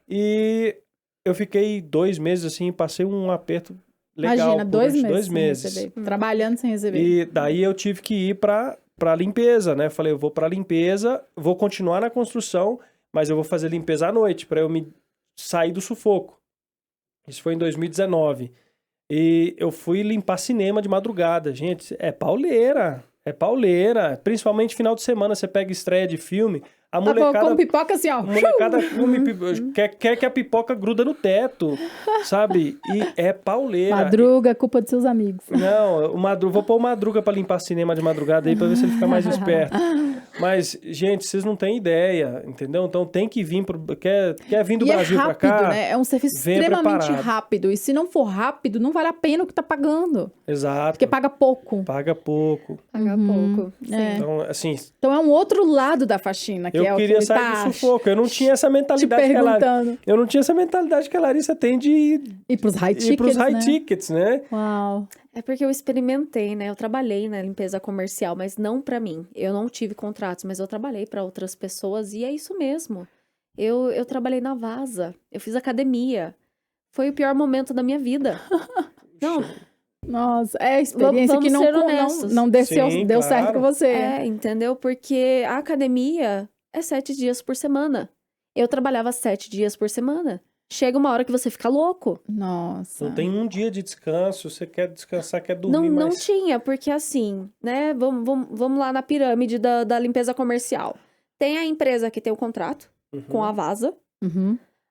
E eu fiquei 2 meses, assim, passei um aperto legal. Imagina, 2 meses. 2 meses. Trabalhando sem receber. E daí eu tive que ir pra limpeza, né? Falei, eu vou pra limpeza, vou continuar na construção, mas eu vou fazer limpeza à noite, pra eu me sair do sufoco. Isso foi em 2019. E eu fui limpar cinema de madrugada. Gente, é pauleira. Principalmente final de semana, você pega estreia de filme, a molecada... Come pipoca assim, ó. A molecada quer que a pipoca gruda no teto, sabe? E é pauleira. Madruga, culpa dos seus amigos. Não, vou pôr o Madruga pra limpar cinema de madrugada aí, pra ver se ele fica mais esperto. Mas, gente, vocês não têm ideia, entendeu? Então tem que vir quer vir do Brasil rápido, pra cá, né? É um serviço extremamente rápido. E se não for rápido, não vale a pena o que tá pagando. Exato. Porque paga pouco. Paga pouco. Então, assim... Então é um outro lado da faxina, que eu queria sair do sufoco. Eu não tinha essa mentalidade eu não tinha essa mentalidade que a Larissa tem de ir pros high tickets, né? Uau. É porque eu experimentei, né? Eu trabalhei na limpeza comercial, mas não pra mim. Eu não tive contratos, mas eu trabalhei pra outras pessoas e é isso mesmo. Eu trabalhei na Vasa, eu fiz academia. Foi o pior momento da minha vida. Não. Nossa, é a experiência que não deu certo com você. Entendeu? Porque a academia é 7 dias por semana. Eu trabalhava 7 dias por semana. Chega uma hora que você fica louco. Nossa. Não tem um dia de descanso, você quer descansar, quer dormir mais. Não tinha, porque assim, né? Vamos lá na pirâmide da limpeza comercial. Tem a empresa que tem o contrato com a Vasa.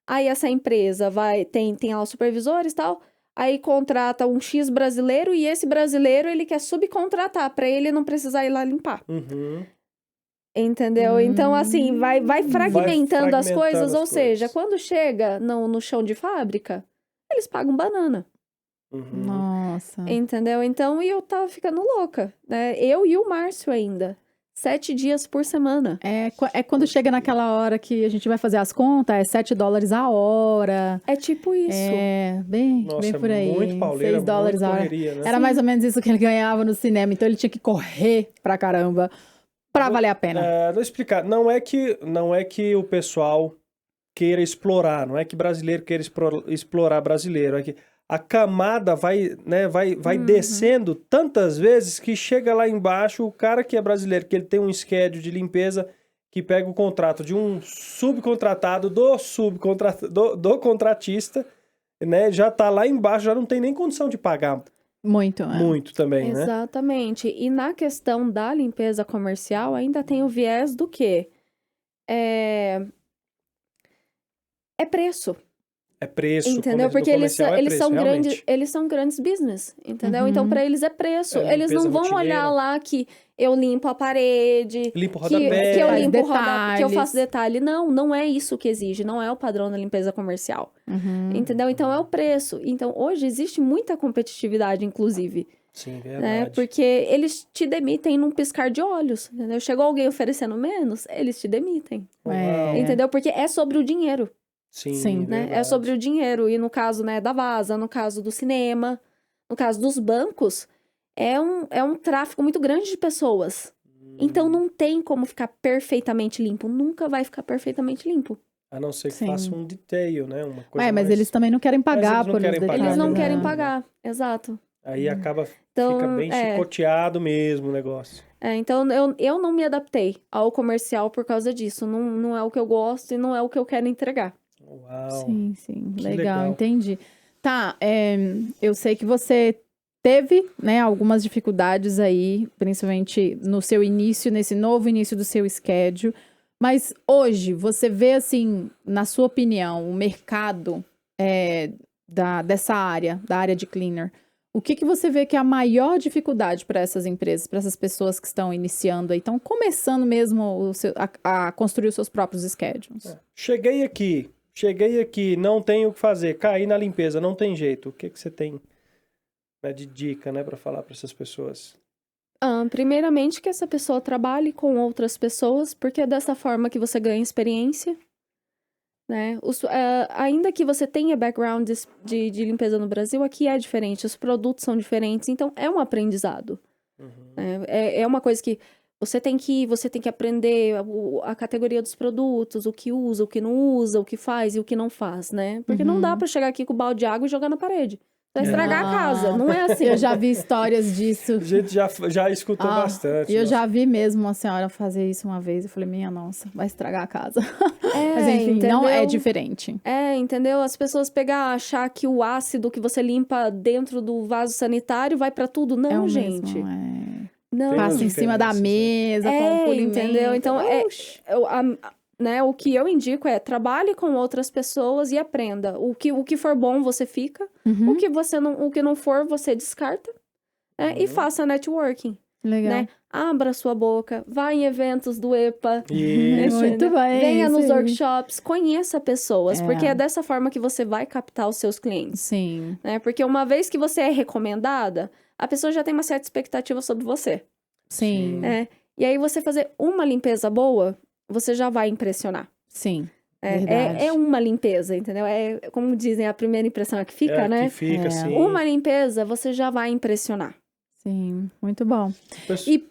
Aí essa empresa tem lá os supervisores e tal, aí contrata um X brasileiro e esse brasileiro ele quer subcontratar para ele não precisar ir lá limpar. Uhum. Entendeu? Então, assim, vai fragmentando as coisas, ou seja, coisas. quando chega no chão de fábrica, eles pagam banana. Uhum. Nossa. Entendeu? Então, e eu tava ficando louca, né? Eu e o Márcio ainda. 7 dias por semana. É quando chega naquela hora que a gente vai fazer as contas, é $7 a hora. É tipo isso. É, bem Nossa, por aí. muito pauleira, $6 muito a hora. correria, né? Era Sim. mais ou menos isso que ele ganhava no cinema, então ele tinha que correr pra caramba pra valer a pena. Não explicar, não é que o pessoal queira explorar, não é que brasileiro queira explorar brasileiro, é que a camada vai descendo tantas vezes que chega lá embaixo, o cara que é brasileiro, que ele tem um schedule de limpeza que pega o contrato de um subcontratado do contratista, né, já tá lá embaixo, já não tem nem condição de pagar muito também, né? Exatamente. E na questão da limpeza comercial, ainda tem o viés do quê? É preço. É preço. Entendeu? Porque eles eles são grandes business, entendeu? Uhum. Então, para eles é preço. Eles limpeza não vão rotineira. olhar lá que eu limpo a parede, Limpo o que rodapé. eu Faz limpo o rodapé, que eu detalhes. faço detalhe. Não, não é isso que exige, não é o padrão da limpeza comercial. Uhum. Entendeu? Então, é o preço. Então, hoje existe muita competitividade, inclusive, Sim, né? verdade. Porque eles te demitem num piscar de olhos, entendeu? Chegou alguém oferecendo menos, eles te demitem, Uau. entendeu? Porque é sobre o dinheiro. Sim, Né? verdade. É sobre o dinheiro. E no caso, né, da Vasa, no caso do cinema, no caso dos bancos, é um tráfico muito grande de pessoas. Então não tem como ficar perfeitamente limpo. Nunca vai ficar perfeitamente limpo. A não ser que Sim. faça um detail, né? Uma coisa Mas mais... eles também não querem pagar eles não por querem os pagar Eles não também, querem né? pagar. Exato. Aí acaba, Então, fica bem chicoteado mesmo o negócio. Então eu não me adaptei ao comercial por causa disso. Não é o que eu gosto e não é o que eu quero entregar. Uau. Sim. Que Legal, legal. entendi. Tá, eu sei que você teve, né, algumas dificuldades aí, principalmente no seu início, nesse novo início do seu schedule. Mas hoje, você vê, assim, na sua opinião, o mercado dessa área, da área de cleaner, o que você vê que é a maior dificuldade para essas empresas, para essas pessoas que estão iniciando aí, estão começando mesmo a construir os seus próprios schedules? Cheguei aqui, não tenho o que fazer, caí na limpeza, não tem jeito. O que você tem, né, de dica, né, para falar para essas pessoas? Primeiramente que essa pessoa trabalhe com outras pessoas, porque é dessa forma que você ganha experiência, né? Ainda que você tenha background de limpeza no Brasil, aqui é diferente, os produtos são diferentes, então é um aprendizado. É uma coisa que você tem que aprender a categoria dos produtos, o que usa, o que não usa, o que faz e o que não faz, né? Porque não dá pra chegar aqui com o balde de água e jogar na parede. Vai estragar a casa, não é assim. Eu já vi histórias disso. A gente já escutou bastante. Eu já vi mesmo uma senhora fazer isso uma vez. Eu falei, minha nossa, vai estragar a casa. Mas enfim, entendeu? não é diferente. Entendeu? As pessoas achar que o ácido que você limpa dentro do vaso sanitário vai pra tudo. Não, É o gente. mesmo, Não. Passa em cima da mesa, com o polimento. Entendeu? Então, né, o que eu indico é trabalhe com outras pessoas e aprenda. O que for bom, você fica. Uhum. O que não for, você descarta. Né? E faça networking. Legal. Né? Abra sua boca, vá em eventos do EPA. Isso. Muito bem. Venha nos sim. workshops, conheça pessoas, porque é dessa forma que você vai captar os seus clientes. Sim. Né? Porque uma vez que você é recomendada, a pessoa já tem uma certa expectativa sobre você. Sim. Né? E aí você fazer uma limpeza boa, você já vai impressionar. Sim. Verdade. É uma limpeza, entendeu? É, como dizem, a primeira impressão é que fica, né? Que fica, sim. Uma limpeza, você já vai impressionar. Sim, muito bom. E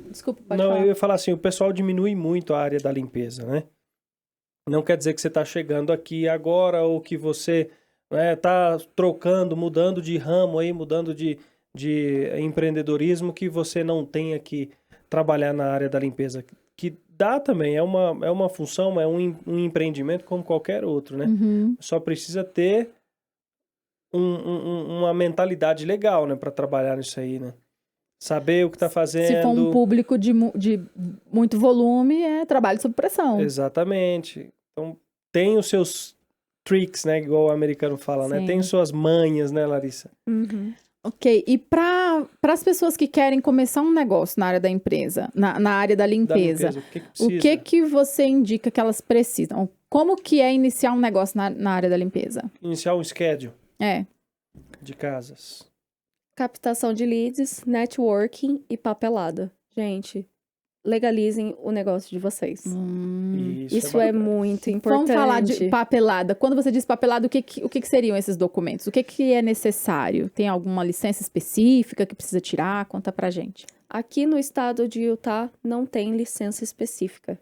Desculpa, pode falar. Eu ia falar assim, o pessoal diminui muito a área da limpeza, né? Não quer dizer que você está chegando aqui agora ou que você está trocando, mudando de ramo aí, mudando de empreendedorismo, que você não tenha que trabalhar na área da limpeza. Que dá também, é uma função, é um empreendimento como qualquer outro, né? Uhum. Só precisa ter uma mentalidade legal, né, para trabalhar nisso aí, né? Saber o que está fazendo. Se for um público de muito volume, é trabalho sob pressão. Exatamente. Então, tem os seus tricks, né? Igual o americano fala, né? Sim. Tem suas manhas, né, Larissa? Uhum. Ok, e para as pessoas que querem começar um negócio na área da empresa, na área da Da limpeza, limpeza, o que precisa? o que você indica que elas precisam? Como que é iniciar um negócio na área da limpeza? Iniciar um schedule de casas. Captação de leads, networking e papelada. Gente, legalizem o negócio de vocês. Isso é bacana. muito importante. Vamos falar de papelada. Quando você diz papelada, o que seriam esses documentos? O que é necessário? Tem alguma licença específica que precisa tirar? Conta pra gente. Aqui no estado de Utah não tem licença específica,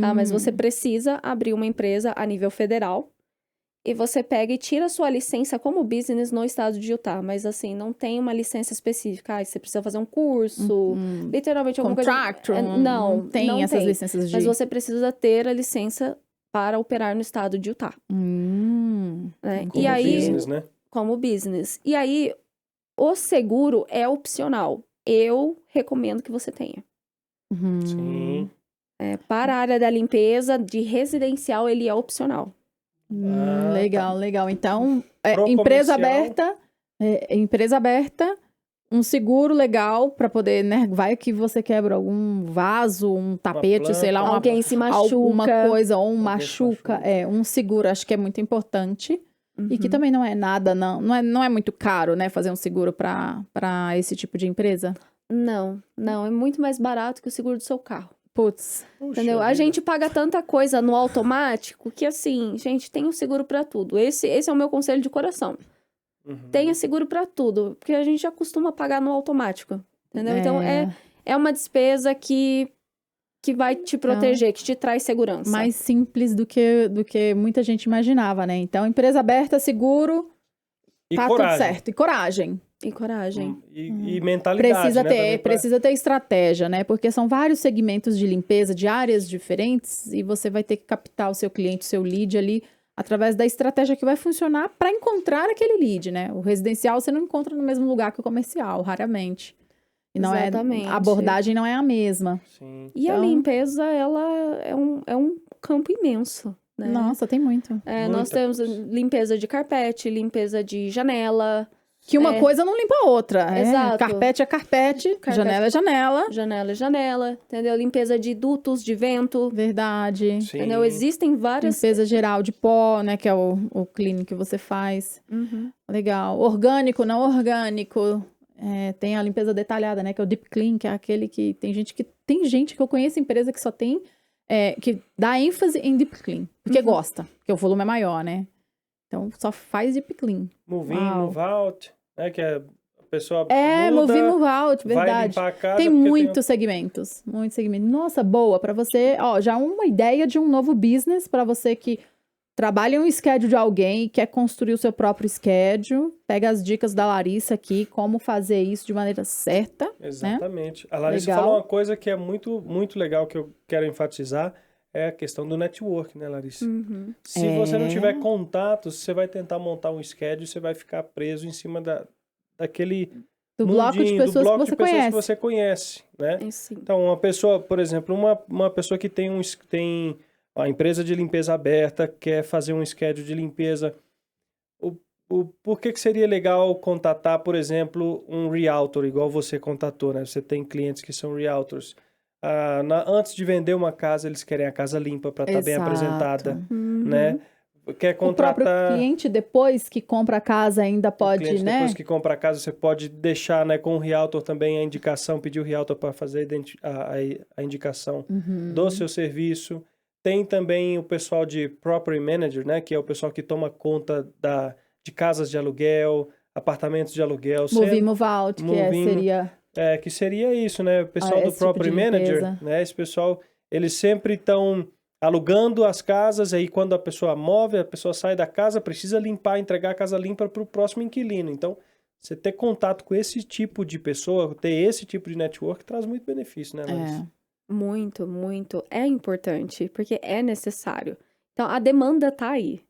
tá? Mas você precisa abrir uma empresa a nível federal e você pega e tira a sua licença como business no estado de Utah. Mas assim, não tem uma licença específica. Você precisa fazer um curso, literalmente alguma Contractor? coisa. Não tem essas tem. licenças de... Mas você precisa ter a licença para operar no estado de Utah. Né? Como E aí, business, né? como business. E aí, o seguro é opcional. Eu recomendo que você tenha. Sim. Para a área da limpeza, de residencial, ele é opcional. Legal, legal. Então, Pro empresa comercial. empresa aberta, um seguro legal para poder, né? Vai que você quebra algum vaso, um tapete, planta. sei lá, Alguém se machuca. alguma coisa, ou Alguém se machuca. machuca. Um seguro, acho que é muito importante. E que também não é nada, não é muito caro, né? Fazer um seguro para esse tipo de empresa. Não, é muito mais barato que o seguro do seu carro. Putz. Puxa Entendeu? A vida. gente paga tanta coisa no automático que, assim, gente, tem um seguro pra tudo. Esse é o meu conselho de coração. Tenha seguro pra tudo, porque a gente já costuma pagar no automático, entendeu? Então, é uma despesa que vai te proteger, que te traz segurança. Mais simples do que muita gente imaginava, né? Então, empresa aberta, seguro, E tá coragem. tudo certo. E coragem. E coragem. E mentalidade, Precisa né? ter, também pra- precisa ter estratégia, né? Porque são vários segmentos de limpeza, de áreas diferentes, e você vai ter que captar o seu cliente, o seu lead ali, através da estratégia que vai funcionar para encontrar aquele lead, né? O residencial você não encontra no mesmo lugar que o comercial, raramente. E não Exatamente. a abordagem não é a mesma. Sim. E a Então- limpeza, ela é um campo imenso, né? Nossa, tem muito. Nós Muita temos coisa. limpeza de carpete, limpeza de janela, Que uma coisa não limpa a outra. Exato. Carpete é carpete, janela é janela. janela é janela, entendeu? Limpeza de dutos de vento, Verdade. Sim. entendeu? Existem várias... Limpeza geral de pó, né? Que é o cleaning que você faz. Uhum. Legal. Orgânico, não orgânico. Tem a limpeza detalhada, né? Que é o deep clean, que é aquele que... Tem gente que eu conheço empresa que só tem... que dá ênfase em deep clean. Porque gosta. Porque o volume é maior, né? Então, só faz deep clean. Move in, Uau. move out, né? Que a pessoa Move in, muda, move out, vai verdade. limpar a casa Tem porque muitos segmentos. Muitos segmentos. Nossa, boa. Pra você, já uma ideia de um novo business pra você que trabalha em um schedule de alguém e quer construir o seu próprio schedule. Pega as dicas da Larissa aqui, como fazer isso de maneira certa. Exatamente. A Larissa Legal. falou uma coisa que é muito, muito legal, que eu quero enfatizar, é a questão do network, né, Larissa? Uhum. Se você não tiver contatos, você vai tentar montar um schedule, você vai ficar preso em cima daquele Do bloco de mundinho, do pessoas bloco que de você pessoas conhece. que você conhece, né? Sim. Então, uma pessoa, por exemplo, uma pessoa que tem a empresa de limpeza aberta, quer fazer um schedule de limpeza, por que seria legal contatar, por exemplo, um realtor, igual você contatou, né? Você tem clientes que são realtors. Antes de vender uma casa, eles querem a casa limpa para estar bem Exato. apresentada, Uhum. né? Quer O próprio contratar... cliente, depois que compra a casa, ainda O pode, cliente, né? depois que compra a casa, você pode deixar, né, com o realtor também a indicação, pedir o realtor para fazer a indicação do seu serviço. Tem também o pessoal de property manager, né, que é o pessoal que toma conta de casas de aluguel, apartamentos de aluguel. Move in, move out, seria... Que seria isso, né? O pessoal do esse tipo property de manager, limpeza. né? Esse pessoal, eles sempre estão alugando as casas, aí quando a pessoa move, a pessoa sai da casa, precisa limpar, entregar a casa limpa para o próximo inquilino. Então, você ter contato com esse tipo de pessoa, ter esse tipo de network, traz muito benefício, né, Larissa? Muito, muito. É importante, porque é necessário. Então, a demanda tá aí,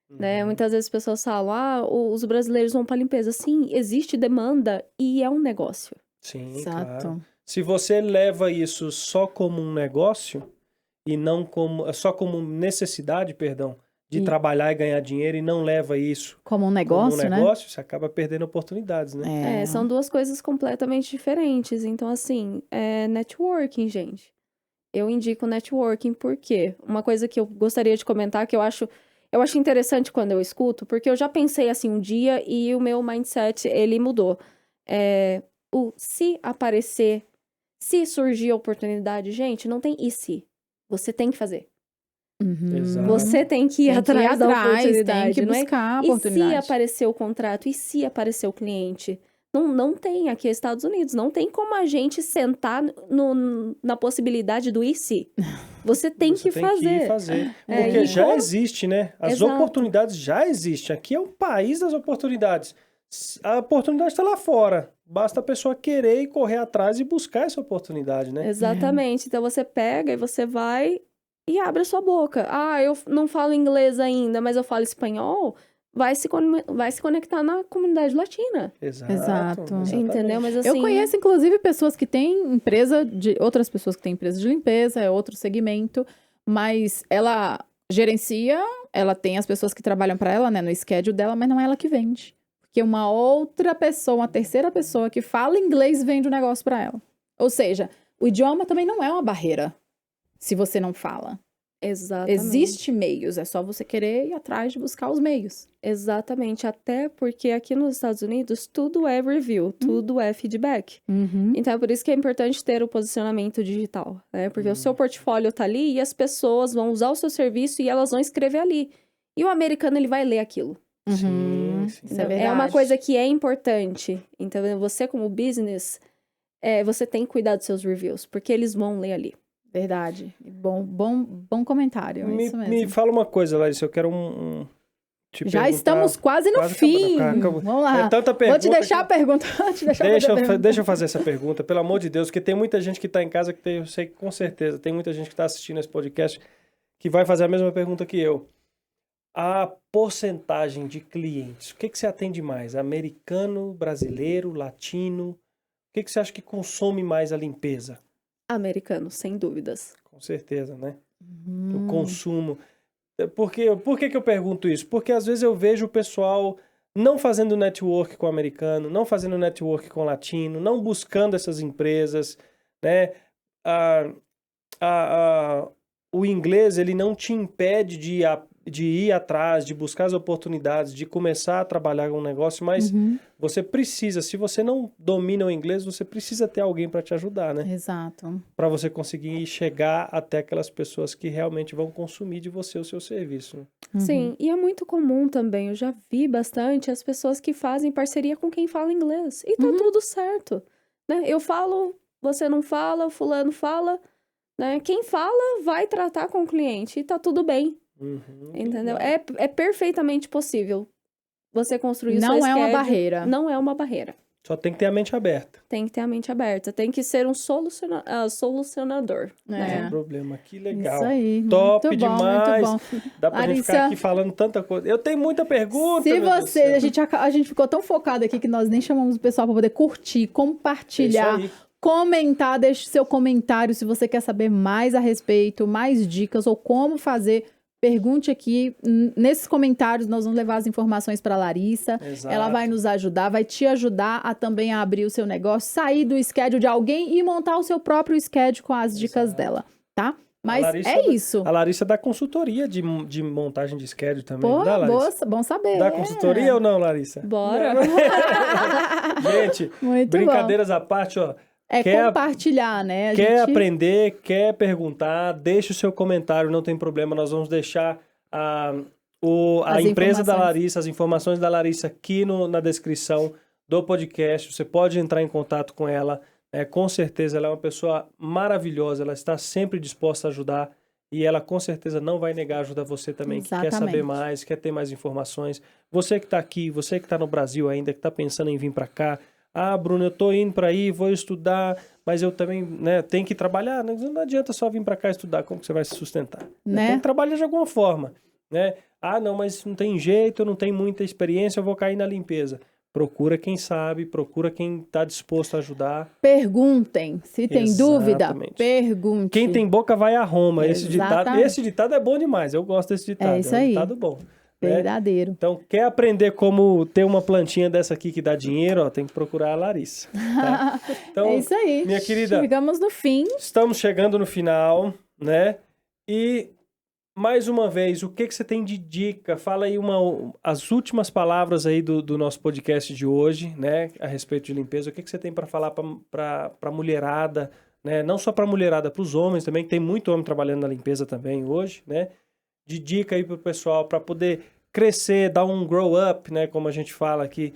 né? Muitas vezes as pessoas falam, os brasileiros vão para limpeza. Sim, existe demanda e é um negócio. Sim, Exato. claro. Se você leva isso só como um negócio e não como só como necessidade, perdão, de trabalhar e ganhar dinheiro e não leva isso como um negócio, né? Você acaba perdendo oportunidades, né? São duas coisas completamente diferentes. Então, assim, networking, gente. Eu indico networking porque uma coisa que eu gostaria de comentar, que eu acho interessante quando eu escuto, porque eu já pensei assim um dia e o meu mindset, ele mudou. Se aparecer, se surgir a oportunidade, gente, não tem e se. Você tem que fazer. Uhum. Você tem que ir atrás da oportunidade. Tem que buscar a oportunidade. E se aparecer o contrato? E se aparecer o cliente? Não tem aqui nos Estados Unidos. Não tem como a gente sentar na possibilidade do e se. Você tem que fazer. Porque já existe, né? As oportunidades já existem. Aqui é o país das oportunidades. A oportunidade está lá fora. Basta a pessoa querer e correr atrás e buscar essa oportunidade, né? Exatamente. Então você pega e você vai e abre a sua boca. Eu não falo inglês ainda, mas eu falo espanhol. Vai se conectar na comunidade latina. Exato. Entendeu? Mas assim... Eu conheço, inclusive, pessoas que têm outras pessoas que têm empresa de limpeza, é outro segmento, mas ela gerencia, ela tem as pessoas que trabalham para ela, né, no schedule dela, mas não é ela que vende. Porque uma outra pessoa, uma terceira pessoa que fala inglês vende o negócio para ela. Ou seja, o idioma também não é uma barreira. Se você não fala. Exatamente. Existe meios, é só você querer ir atrás de buscar os meios. Exatamente, até porque aqui nos Estados Unidos tudo é review, tudo é feedback. Então é por isso que é importante ter o posicionamento digital, né? Porque o seu portfólio tá ali e as pessoas vão usar o seu serviço e elas vão escrever ali. E o americano, ele vai ler aquilo. Sim. Isso é verdade. É uma coisa que é importante. Então você como business, você tem que cuidar dos seus reviews, porque eles vão ler ali. Verdade. Bom comentário. Isso mesmo. Me fala uma coisa, Larissa. Eu quero Já estamos quase no fim. Vamos lá. É tanta pergunta. Vou te deixar a pergunta. Deixa eu fazer essa pergunta, pelo amor de Deus, porque tem muita gente que está em casa, eu sei com certeza, tem muita gente que está assistindo esse podcast que vai fazer a mesma pergunta que eu. A porcentagem de clientes, o que você atende mais? Americano, brasileiro, latino? O que você acha que consome mais a limpeza? Americano, sem dúvidas. Com certeza, né? O consumo. Por que eu pergunto isso? Porque às vezes eu vejo o pessoal não fazendo network com o americano, não fazendo network com o latino, não buscando essas empresas, né? O inglês, ele não te impede de ir atrás, de buscar as oportunidades, de começar a trabalhar com um negócio, mas você precisa, se você não domina o inglês, você precisa ter alguém para te ajudar, né? Exato. Para você conseguir chegar até aquelas pessoas que realmente vão consumir de você o seu serviço. Sim, e é muito comum também, eu já vi bastante as pessoas que fazem parceria com quem fala inglês, e tá tudo certo, né? Eu falo, você não fala, o fulano fala, né? Quem fala vai tratar com o cliente, e tá tudo bem. Entendeu? É perfeitamente possível você construir o seu schedule. Não é uma barreira. Não é uma barreira. Só tem que ter a mente aberta. Tem que ter a mente aberta. Tem que ser um solucionador. Não é um problema. Que legal. Isso aí. Top muito demais. Bom, muito bom. Dá pra gente ficar aqui falando tanta coisa. Eu tenho muita pergunta. Se você... A gente ficou tão focado aqui que nós nem chamamos o pessoal para poder curtir, compartilhar, comentar. Deixe seu comentário se você quer saber mais a respeito, mais dicas ou como fazer... Pergunte aqui, nesses comentários nós vamos levar as informações para a Larissa. Exato. Ela vai nos ajudar, vai te ajudar a também abrir o seu negócio, sair do schedule de alguém e montar o seu próprio schedule com as dicas dela, tá? Mas isso. A Larissa dá consultoria de montagem de schedule também, Pô, dá, Larissa? Bom saber. Dá consultoria ou não, Larissa? Bora! Gente, muito brincadeiras à parte, ó. Compartilhar, né? Quer aprender, quer perguntar, deixa o seu comentário, não tem problema. Nós vamos deixar a empresa da Larissa, as informações da Larissa aqui na descrição do podcast. Você pode entrar em contato com ela. Com certeza, ela é uma pessoa maravilhosa. Ela está sempre disposta a ajudar. E ela, com certeza, não vai negar ajuda a você também, que quer saber mais, quer ter mais informações. Você que está aqui, você que está no Brasil ainda, que está pensando em vir para cá. Bruno, eu tô indo para aí, vou estudar, mas eu também, né, tenho que trabalhar. Não adianta só vir para cá estudar, como que você vai se sustentar? Né? Tem que trabalhar de alguma forma, né? Não, mas não tem jeito, eu não tenho muita experiência, eu vou cair na limpeza. procura quem sabe, procura quem está disposto a ajudar. Perguntem. Se tem dúvida, Exatamente. pergunte. Quem tem boca vai a Roma. Esse Exatamente. ditado é bom demais. Eu gosto desse ditado. É isso um aí. ditado bom. Né? Verdadeiro. Então, quer aprender como ter uma plantinha dessa aqui que dá dinheiro? Ó, tem que procurar a Larissa. Tá? Então, É isso aí. minha querida, Chegamos no fim. estamos chegando no final, né? E, mais uma vez, o que você tem de dica? Fala aí as últimas palavras aí do nosso podcast de hoje, né? A respeito de limpeza. O que você tem para falar para a mulherada, né? Não só para a mulherada, para os homens também, que tem muito homem trabalhando na limpeza também hoje, né? De dica aí pro pessoal para poder crescer, dar um grow up, né? Como a gente fala aqui,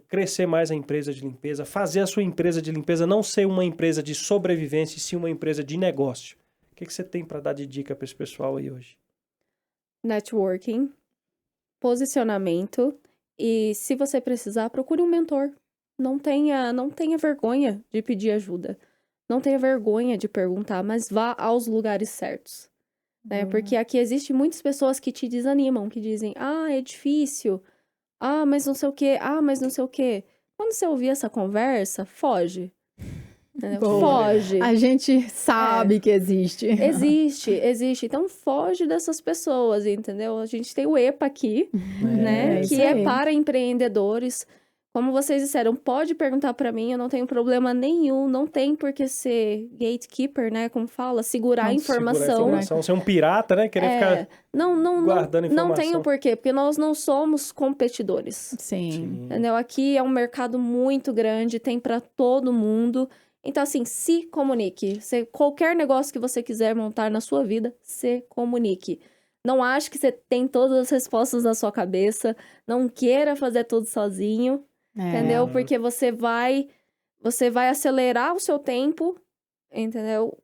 crescer mais a empresa de limpeza, fazer a sua empresa de limpeza não ser uma empresa de sobrevivência, e sim uma empresa de negócio. O que você tem para dar de dica para esse pessoal aí hoje? Networking, posicionamento e, se você precisar, procure um mentor. Não tenha vergonha de pedir ajuda. Não tenha vergonha de perguntar, mas vá aos lugares certos. Né? Porque aqui existem muitas pessoas que te desanimam, que dizem, é difícil, mas não sei o quê, mas não sei o quê. Quando você ouvir essa conversa, foge. Foge. A gente sabe que existe. Existe. Então, foge dessas pessoas, entendeu? A gente tem o EPA aqui, né? Que é para empreendedores. Como vocês disseram, pode perguntar para mim, eu não tenho problema nenhum, não tem por que ser gatekeeper, né, como fala, segurar a informação. Ser um pirata, né, querer ficar guardando informação. Não tenho porquê, porque nós não somos competidores. Sim. Entendeu? Aqui é um mercado muito grande, tem para todo mundo. Então, assim, se comunique. Qualquer negócio que você quiser montar na sua vida, se comunique. Não ache que você tem todas as respostas na sua cabeça, não queira fazer tudo sozinho. Entendeu? Porque você vai acelerar o seu tempo, entendeu?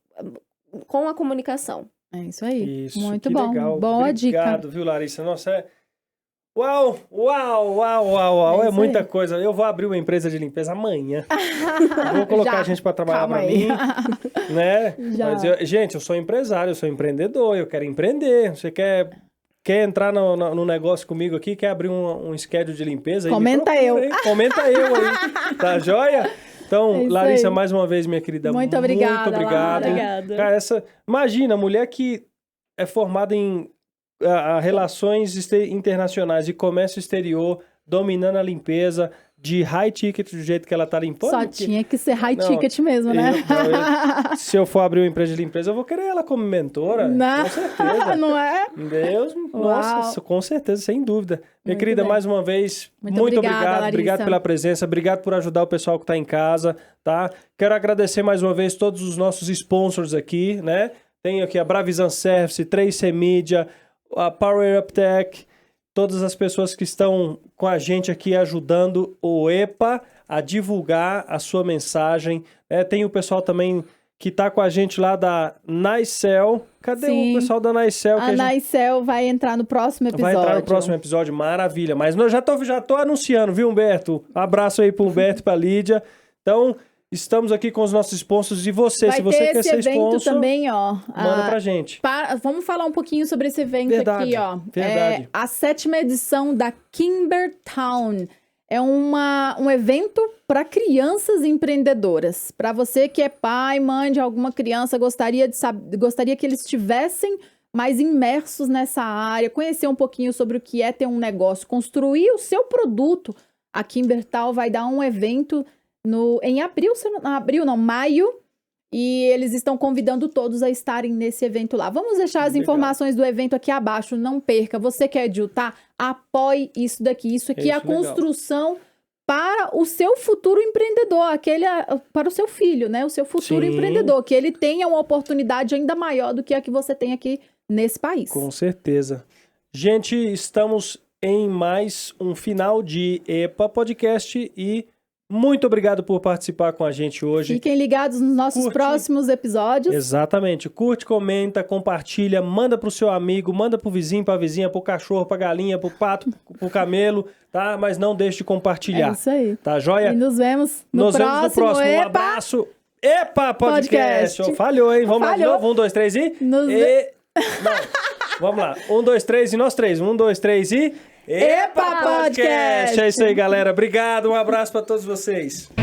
Com a comunicação. É isso aí. Isso, muito que bom. Legal. Boa dica. Obrigado, viu, Larissa? Nossa, Uau! É muita aí. coisa. Eu vou abrir uma empresa de limpeza amanhã. Vou colocar a gente para trabalhar para mim, né? Já. Mas gente, eu sou empresário, eu sou empreendedor, eu quero empreender. Você quer entrar no negócio comigo aqui, quer abrir um schedule de limpeza? Comenta eu. Comenta eu aí, tá joia? Então, Larissa, mais uma vez, minha querida, muito obrigada. Muito obrigado. Obrigada. Cara, imagina, mulher que é formada em relações internacionais e comércio exterior, dominando a limpeza, de high ticket do jeito que ela tá limpando. Só tinha que ser high ticket mesmo, né? Se eu for abrir uma empresa de limpeza, eu vou querer ela como mentora. Não. Com certeza. Não é? Deus, nossa, com certeza, sem dúvida. Minha querida, mais uma vez, muito obrigado. Larissa. Obrigado pela presença, obrigado por ajudar o pessoal que tá em casa, tá? Quero agradecer mais uma vez todos os nossos sponsors aqui, né? Tenho aqui a Bravizan Service, 3C Media, a Power Up Tech, todas as pessoas que estão com a gente aqui ajudando o EPA a divulgar a sua mensagem. Tem o pessoal também que está com a gente lá da Nicel. Cadê o pessoal da Nicel? A Nicel vai entrar no próximo episódio. Vai entrar no próximo episódio, maravilha. Mas eu já tô anunciando, viu, Humberto? Abraço aí pro Humberto e pra Lídia. Então, estamos aqui com os nossos sponsors. E você, se você quer ser sponsor, também, ó. Manda pra gente. Vamos falar um pouquinho sobre esse evento aqui, ó. Verdade. A 7ª edição da Kimbertown. É um evento para crianças empreendedoras. Para você que é pai, mãe de alguma criança, gostaria que eles estivessem mais imersos nessa área, conhecer um pouquinho sobre o que é ter um negócio, construir o seu produto. A Kimbertown vai dar um evento em maio, e eles estão convidando todos a estarem nesse evento lá. Vamos deixar as informações do evento aqui abaixo, não perca. Você quer editar? Apoie isso daqui. Isso aqui é a construção para o seu futuro empreendedor, para o seu filho, né? O seu futuro empreendedor, que ele tenha uma oportunidade ainda maior do que a que você tem aqui nesse país. Com certeza. Gente, estamos em mais um final de EPA Podcast e muito obrigado por participar com a gente hoje. Fiquem ligados nos nossos próximos episódios. Exatamente. Curte, comenta, compartilha, manda pro seu amigo, manda pro vizinho, pra vizinha, pro cachorro, pra galinha, pro pato, pro camelo, tá? Mas não deixe de compartilhar. É isso aí. Tá joia? E nos vemos no próximo. Um abraço. EPA Podcast. Falhou, hein? Vamos lá de novo. 1, 2, 3 e... Não. Vamos lá. 1, 2, 3 e nós três. 1, 2, 3 e... Epa Podcast! É isso aí, galera. Obrigado, um abraço para todos vocês.